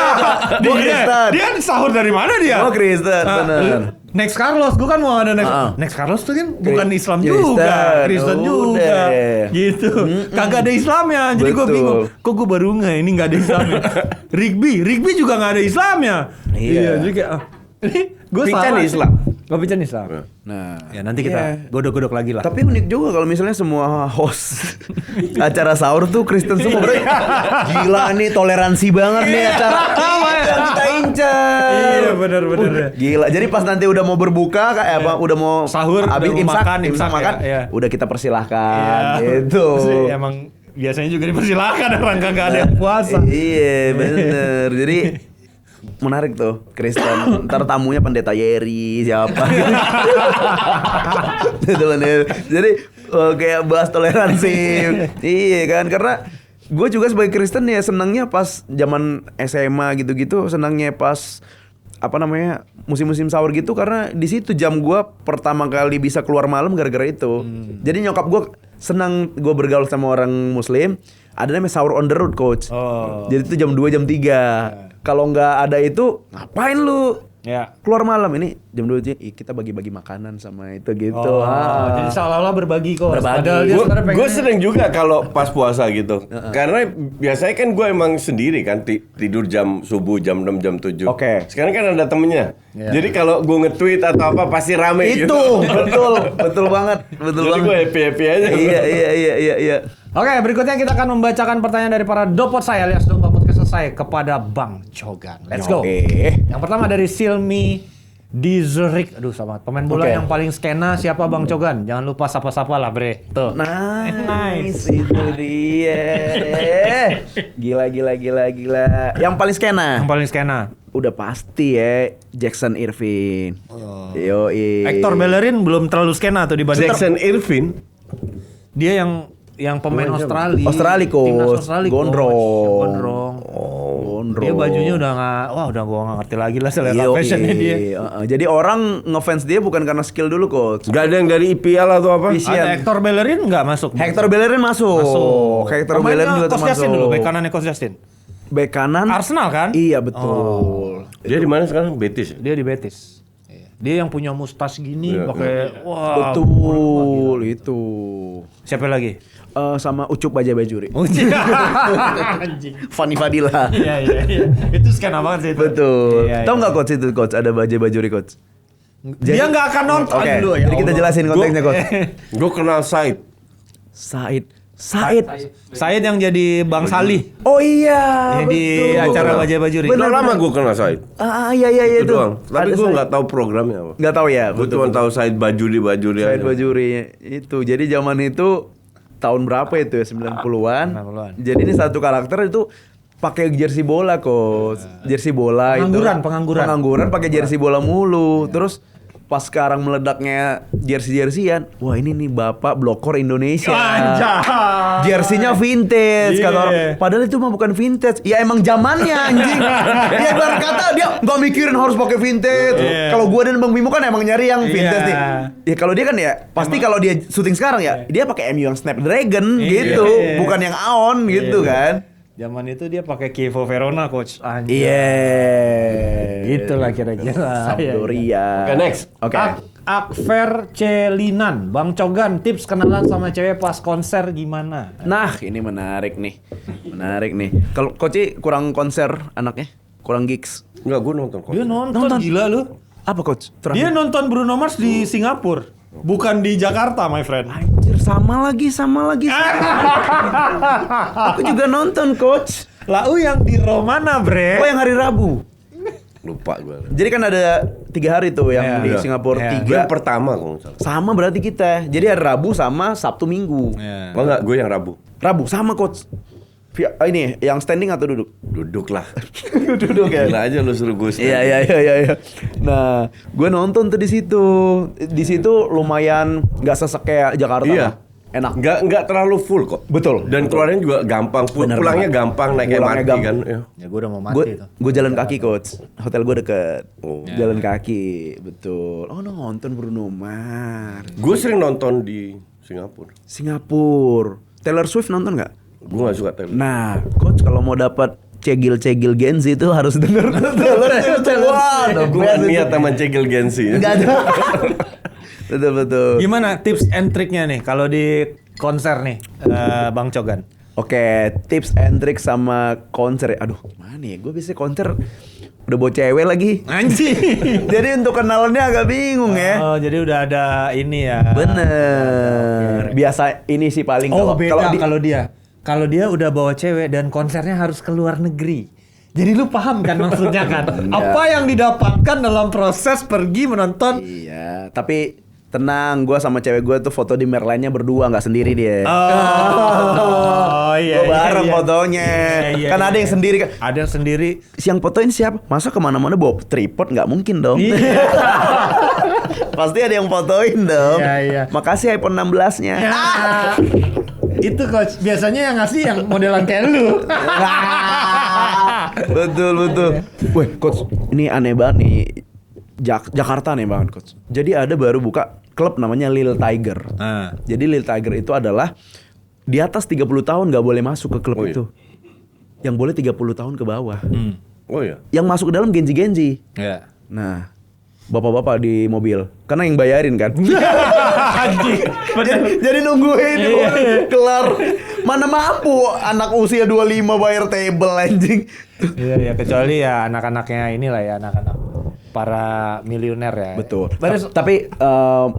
Gua Kristen. Dia sahur dari mana dia? Gua Kristen, bener. Next Carlos, gua kan mau ada Next Carlos tuh kan bukan Islam juga, Kristen juga, gitu. Kagak ada Islamnya, jadi gua Betul. bingung. Kok gua baru ini nggak ada Islamnya. Rigby juga nggak ada Islamnya. Iya. Jadi kayak ini gua Pican salah. Islam. Gua Pican Islam. Nah, Ya nanti kita godok-godok lagi lah. tapi unik juga kalau misalnya semua host acara sahur tuh Kristen semua. Bro. Gila nih, toleransi banget nih acara. Yang kita incar. Iya, bener. Gila. Jadi pas nanti udah mau berbuka kayak apa, udah mau Sahur, habis udah mau imsak makan, ya. udah kita persilahkan Iya. gitu. Emang biasanya juga dipersilakan orang kagak ada yang puasa. Iya, bener. Jadi menarik tuh Kristen. Ntar tamunya pendeta Yeri siapa gitu. Jadi kayak bahas toleransi. Iya kan, karena gue juga sebagai Kristen ya senangnya pas zaman SMA gitu-gitu, senangnya pas musim-musim sahur gitu, karena di situ jam gue pertama kali bisa keluar malam gara-gara itu. Jadi nyokap gue senang gue bergaul sama orang Muslim. Ada namanya sahur on the road, Coach. Jadi itu jam 2 jam 3. Kalau nggak ada itu ngapain lu? Ya. Keluar malam ini jam 2 kita bagi-bagi makanan sama itu gitu. Jadi seolah-olah berbagi kok. Berbagi. Padahal dia sebenarnya Gue pengennya- seneng juga kalau pas puasa gitu. Karena biasanya kan gue emang sendiri kan tidur jam subuh jam 6 jam 7. Oke. Sekarang kan ada temennya. Jadi kalau gue nge-tweet atau apa pasti rame gitu. Itu betul banget. Betul Jadi banget. gue happy aja. Iya. Oke, berikutnya kita akan membacakan pertanyaan dari para dopot saya alias domba podcast selesai kepada Bang Cogan. Let's go. Oke. Yang pertama dari Silmi Dizerik. Aduh, sama pemain bola Oke. yang paling skena siapa Bang Cogan? Jangan lupa sapa-sapa lah, Bre. Tuh. Nice. Itu dia. Gila. Yang paling skena. Yang paling skena. Udah pasti ya Jackson Irvin. Yoi. Hector Bellerin belum terlalu skena tuh dibanding Jackson Irvin. dia yang pemain Australia. Australia, Coach. Timnas Australia, Coach. Gondrong. Gondrong. Gondrong. Dia bajunya udah gua nggak ngerti lagi lah selera fashionnya dia. Jadi orang ngefans dia bukan karena skill dulu, Coach. Gak ada yang dari IPL atau apa? Ada Hector Bellerin nggak masuk? Hector Bellerin masuk. Hector Pemainnya Bellerin juga Coach termasuk. Justin dulu, bek kanannya Coach Justin. Bek kanan Arsenal kan? Iya betul. Dia di mana sekarang? Betis. Dia di Betis. Dia yang punya mustas gini pakai wah. Betul itu. Siapa lagi? Sama Ucup Baja Bajuri. Anjing. Fanny Fadila. Iya. Itu skena banget sih itu. Betul. Iya, Tahu nggak coach itu coach ada Baja Bajuri coach? Dia nggak akan nonton Oke, dulu ya. jadi kita Allah. jelasin konteksnya coach. Gue kenal Said. Said. Said yang jadi Bang Salih. Oh iya. Yang di betul. acara Baja Bajuri. Udah lama gue kenal Said. Iya Itu itu. doang. Tapi gue nggak tahu programnya apa. Nggak tahu ya. Gue cuma tahu Said Bajuri Said aja. Bajuri itu. Jadi zaman itu tahun berapa itu ya 90-an. 90-an. Jadi ini satu karakter itu pakai jersey bola coach. Jersey bola pengangguran pakai jersey bola mulu. Terus pas sekarang meledaknya jersey-jerseyan, wah ini nih Bapak blokor Indonesia. Anjay. Jersey-nya vintage kata Iya. orang. Padahal itu mah bukan vintage. Ya emang zamannya anjing. Dia ibarat kata dia nggak mikirin harus pakai vintage. Iya. Kalau gua dan Bang Bimo kan emang nyari yang vintage Iya. nih. Ya kalau dia kan ya pasti kalau dia syuting sekarang ya, dia pakai MU yang Snapdragon Iya. gitu, bukan yang Aon gitu kan. Zaman itu dia pakai Chievo Verona coach. Anjay. Iya. Itulah kira-kira. Sampdoria. Oke, next. Oke. Akfer Celinan, Bang Cogan, tips kenalan sama cewek pas konser gimana? Nah, ini menarik nih. Menarik nih. Kalau Koci kurang konser anaknya? Kurang gigs. Enggak, gue nonton kok. Dia nonton gila lu. Apa coach? Dia nonton Bruno Mars di Singapura, bukan di Jakarta, my friend. Anjir, sama lagi. Aku juga nonton coach. Lau yang di Romana, bre. Oh yang hari Rabu. Lupa gue. Jadi kan ada 3 hari tuh yang di Iya. Singapura. Iya. Gue 3 yang pertama kalau nggak salah. sama berarti kita. Jadi hari Rabu sama Sabtu Minggu. Oh enggak, gue yang Rabu. Rabu sama coach. Ini yang standing atau duduk? Duduk lah. Duduk ya. Gila aja lu suruh gue Iya. Nah, gue nonton tuh di situ. Di situ lumayan nggak sesek kayak Jakarta. Iya. lah. Enak. Enggak terlalu full kok. Betul. Dan keluarnya juga gampang. Bener Pulangnya banget. gampang naik Pulangnya MRT gampang. kan. Ya. Ya gue udah mau mati itu. Gue jalan kaki coach. Hotel gue deket. Oh. Jalan kaki, betul. Oh nonton Bruno Mars. Gue sering nonton di Singapura. Singapura. Taylor Swift nonton nggak? Gue gak suka Taylor. Nah, coach kalau mau dapat cegil-cegil Gen Z itu harus denger Taylor Swift. Wah, Gue gak niat sama cegil Gensi. Enggak ada. Betul. Gimana tips and triknya nih kalau di konser nih, Bang Cogan? Oke, tips and trick sama konser. Aduh, gimana ya? Gue bisa konser udah bawa cewek lagi. Anjing. Jadi untuk kenalannya agak bingung ya. Oh, jadi udah ada ini ya. Bener. Biasa ini sih paling Oh, kalau beda di- kalau dia. Kalau dia udah bawa cewek dan konsernya harus ke luar negeri. Jadi lu paham kan maksudnya kan? Apa yang didapatkan dalam proses pergi menonton? Iya, tapi tenang, gue sama cewek gue tuh foto di Merlion-nya berdua, nggak sendiri dia. Oh, iya. Gue bareng iya. fotonya. Iya, Kan iya, ada yang iya. sendiri kan. Ada yang sendiri. Yang fotoin siapa? Masa kemana-mana bawa tripod? Nggak mungkin dong. Iya. Pasti ada yang fotoin dong. Iya, iya. Makasih iPhone 16-nya. Itu coach, biasanya yang ngasih yang modelan kayak lu. Betul. Wih, coach, ini aneh banget nih. Jakarta aneh banget, coach. Jadi ada baru buka klub namanya Lil Tiger. Nah. Jadi Lil Tiger itu adalah di atas 30 tahun nggak boleh masuk ke klub Oh, iya. itu. Yang boleh 30 tahun ke bawah. Oh iya. Yang masuk ke dalam Genji-Genji. Ya. Nah, bapak-bapak di mobil. Karena yang bayarin kan. Anjing. jadi nungguin kelar. Mana mampu anak usia 25 bayar table anjing. Iya, kecuali ya anak-anaknya inilah ya, anak-anak para miliuner ya. Betul. Baris, Tapi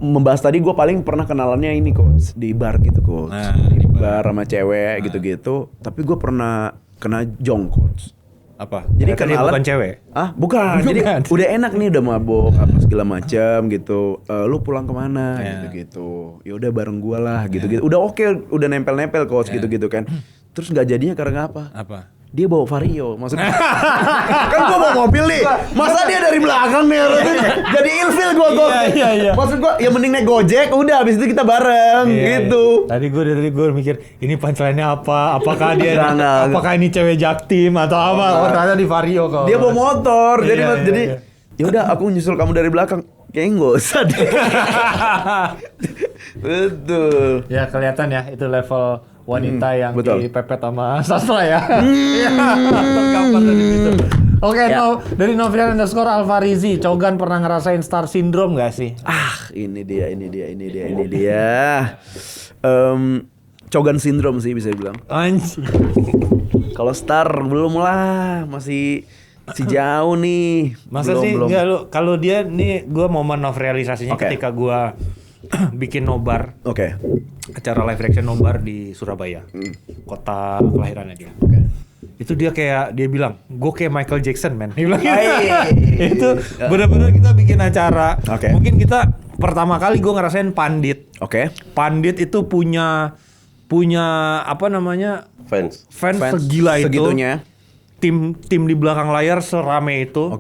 membahas tadi gue paling pernah kenalannya ini coach di bar gitu coach. Nah, di bar sama cewek gitu-gitu. Tapi gue pernah kena jong coach. apa? Jadi Ternyata dia kenalan bukan cewek. Ah, bukan. Jadi Bukan. udah enak nih, udah mabok apa segala macam gitu. Lu pulang kemana Ya. gitu-gitu. Ya udah bareng gua lah gitu-gitu. Udah oke, udah nempel-nempel coach gitu-gitu kan. Terus nggak jadinya karena apa? Apa? Dia bawa Vario, maksudnya kan gua bawa mobil nih, masa dia dari belakang nih, jadi ilfil gua. Iya. Maksud gua, ya mending naik Gojek, udah abis itu kita bareng gitu. Tadi gue mikir ini punchline-nya apa? Apakah dia Enggak. apakah ini cewek jaktim atau apa? Oh, ternyata di Vario kok. Dia bawa motor, jadi Iya, jadi iya. ya udah aku nyusul kamu dari belakang, kayaknya nggak usah deh. Betul. Ya kelihatan ya itu level wanita yang betul. dipepet sama sastra ya. Iya, tergambar dari situ. Oke, dari Novrian _ Alfarizi, Cogan pernah ngerasain star syndrome gak sih? Ini dia. Cogan syndrome sih bisa dibilang. Anjir. Kalau star belum lah, masih jauh nih. Masa belum, sih belum. enggak lu? Kalau dia nih gue momen of realisasinya ketika gue bikin nobar. Oke. Acara live reaction nobar di Surabaya. Kota kelahirannya dia. Itu dia bilang, gue kayak Michael Jackson man. Dia bilang itu benar-benar kita bikin acara. Mungkin kita pertama kali gue ngerasain pandit. Pandit itu punya apa namanya fans segila itu. Segitunya. Tim di belakang layar serame itu.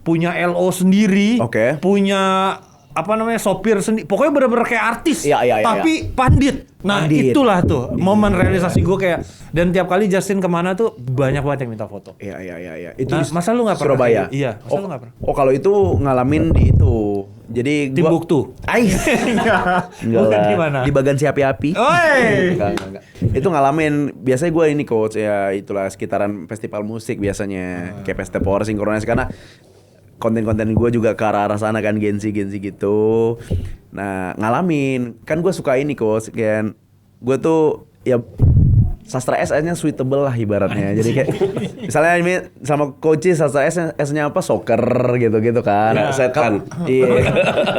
Punya LO sendiri. Punya apa namanya sopir sendiri. Pokoknya bener-bener kayak artis. Tapi pandit. Nah itulah tuh momen realisasi gue kayak. Dan tiap kali Justin kemana tuh banyak banget yang minta foto. Iya. Itu masa lu nggak pernah? Surabaya. Iya. Masa lu nggak pernah? Oh kalau itu ngalamin di itu. Jadi Timbuktu. Enggak lah. Di mana? Di Bagan Siapi-api. Enggak. Itu ngalamin. Biasanya gue ini coach ya itulah sekitaran festival musik biasanya. Kayak festival sinkronis karena konten-konten gue juga ke arah sana kan Gensi gitu. Nah ngalamin kan gue suka ini coach kan gue tuh ya sastra S-nya suitable lah ibaratnya. Jadi kayak misalnya ini sama coach sastra S-nya apa soccer gitu kan. Setan. Iya.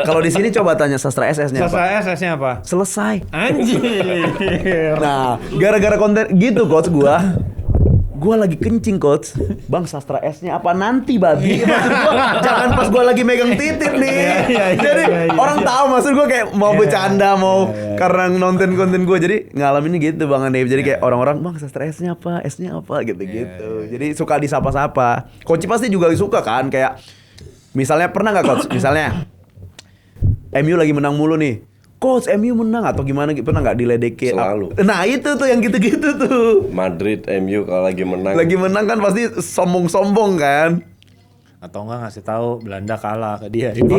Kalau di sini coba tanya sastra S-nya apa? Sastra S-nya apa? Selesai. Anjir. Nah gara-gara konten gitu coach gue lagi kencing coach. Bang sastra S-nya apa nanti babi? Maksud gue jangan pas gue lagi megang titik nih. Jadi orang tahu maksud gue kayak mau bercanda mau karena nonton konten gue. Jadi ngalamin gitu Bang Ande. Jadi kayak orang-orang bang sastra S-nya apa? S-nya apa gitu-gitu. Jadi suka disapa-sapa. Coach pasti juga suka kan kayak misalnya pernah nggak coach? Misalnya MU lagi menang mulu nih. Coach MU menang atau gimana pernah nggak diledekin? Selalu. Nah itu tuh yang gitu-gitu tuh. Madrid MU kalau lagi menang. Lagi menang kan pasti sombong-sombong kan. Atau enggak ngasih tahu Belanda kalah ke dia. Itu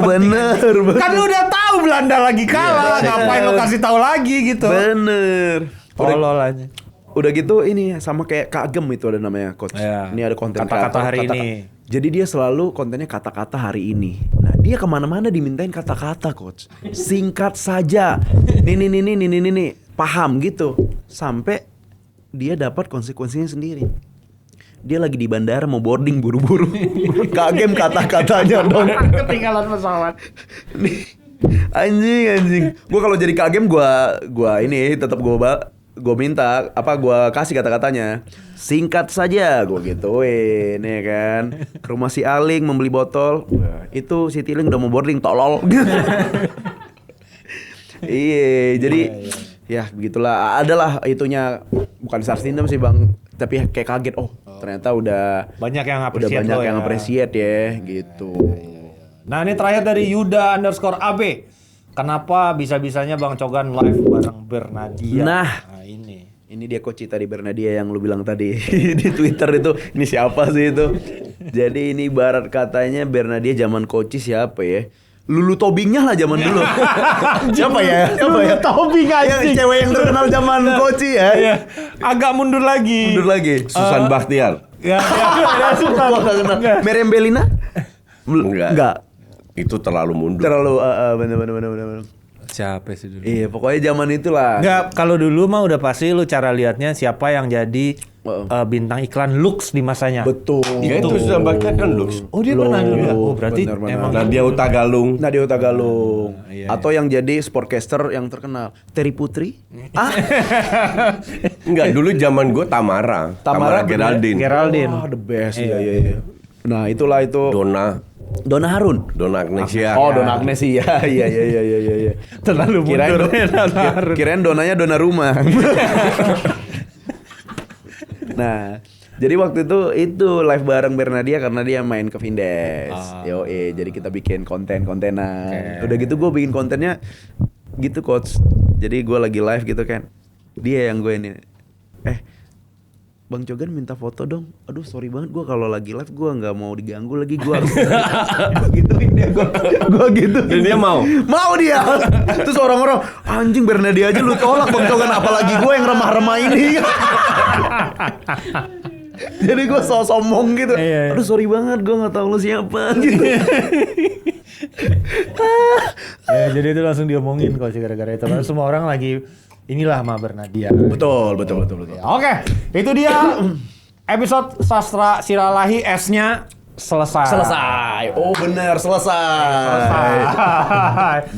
bener. Kan lu udah tahu Belanda lagi kalah, ngapain lu kasih tahu lagi gitu. Bener. Tolol aja. Udah gitu ini sama kayak Kagem itu ada namanya coach. Iya. Ini ada konten Kata-kata hari ini. Jadi dia selalu kontennya kata-kata hari ini. Nah dia kemana-mana dimintain kata-kata coach. Singkat saja. Nih. Paham gitu. Sampai dia dapat konsekuensinya sendiri. Dia lagi di bandara mau boarding buru-buru. Kagem kata-katanya dong. Ketinggalan pesawat. Anjing. Gue kalau jadi Kagem gue ini tetap gue minta gue kasih kata-katanya singkat saja gue gituin ya kan. Rumah si Aling membeli botol itu si Tiling udah mau boarding tolol. Iya jadi ya begitulah adalah itunya bukan star syndrome sih bang tapi kayak kaget ternyata udah banyak yang appreciate ya gitu. Nah ini terakhir dari Yuda _ AB. Kenapa bisa-bisanya Bang Cogan live bareng Bernadia? Nah ini dia coach tadi Bernadia yang lu bilang tadi di Twitter itu. Ini siapa sih itu? Jadi ini ibarat katanya Bernadia zaman coach siapa ya? Lulu Tobingnya lah zaman dulu. Siapa ya? Lulu Tobing aja. Yang cewek yang terkenal zaman coach ya. Agak mundur lagi. Susan Bakhtiar. Ya, Susan. Gua enggak kenal. Meriam Belina? Enggak. Itu terlalu mundur. Bener. Siapa sih dulu? Iya, pokoknya zaman itulah. Enggak, kalau dulu mah udah pasti lu cara lihatnya siapa yang jadi bintang iklan Lux di masanya. Betul. Itu sudah bahkan kan Lux. Oh dia pernah dulu. Oh berarti emang Nadia Utagalung. Iya. Atau yang jadi sportcaster yang terkenal Terry Putri. Enggak, dulu zaman gue Tamara Geraldine. The best. Iya. Nah, itulah itu. Donna Harun. Donna Agnesia. Oh, Donna Agnesia. Iya. terlalu mundur. Kirain donanya dona rumah. Nah, jadi waktu itu live bareng Bernadia karena dia main ke Vindes. Jadi kita bikin kontenan. Udah gitu gue bikin kontennya gitu coach. Jadi gue lagi live gitu kan. Dia yang gue ini. Bang Cogan minta foto dong. Aduh sorry banget gue kalau lagi live gue nggak mau diganggu lagi gue harus. Gue gituin dia gue gitu. Dan dia mau dia. Terus orang-orang anjing Bernadia aja lu tolak Bang Cogan apalagi gue yang remah-remah ini. Jadi gue sombong gitu. Iya. Aduh sorry banget, gue nggak tahu lu siapa gitu. Ya, jadi itu langsung diomongin kalau gara-gara itu. Karena semua orang lagi inilah sama Bernadia. Betul. Ya, oke, itu dia episode Sastra Silalahi S-nya selesai. Oh benar selesai.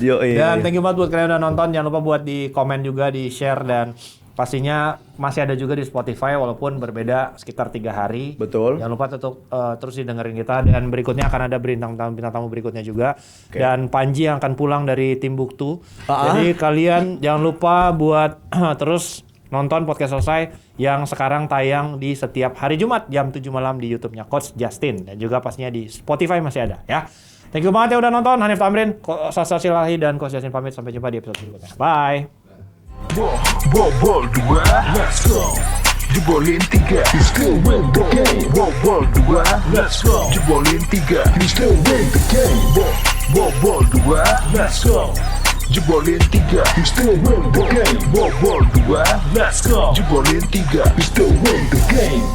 Yoi. Dan thank you banget buat kalian yang udah nonton. Jangan lupa buat di komen juga, di share, dan pastinya masih ada juga di Spotify walaupun berbeda sekitar 3 hari. Betul. Jangan lupa tetap terus didengerin kita, dan berikutnya akan ada bintang tamu berikutnya juga. Okay. Dan Panji yang akan pulang dari Timbuktu. Jadi kalian jangan lupa buat terus nonton podcast selesai yang sekarang tayang di setiap hari Jumat jam 7 malam di YouTube-nya Coach Justin, dan juga pastinya di Spotify masih ada ya. Thank you banget ya udah nonton. Hanif Tamrin, Sastra Silalahi, dan Coach Justin pamit. Sampai jumpa di episode berikutnya. Bye. Ball 2, let's go. Jebolin 3, we still win the game. Ball 2, let's go. Jebolin 3, we still win the game. Ball 2, let's go. Jebolin 3, we still win the game. Ball 2, let's go. Jebolin 3, we still win the game.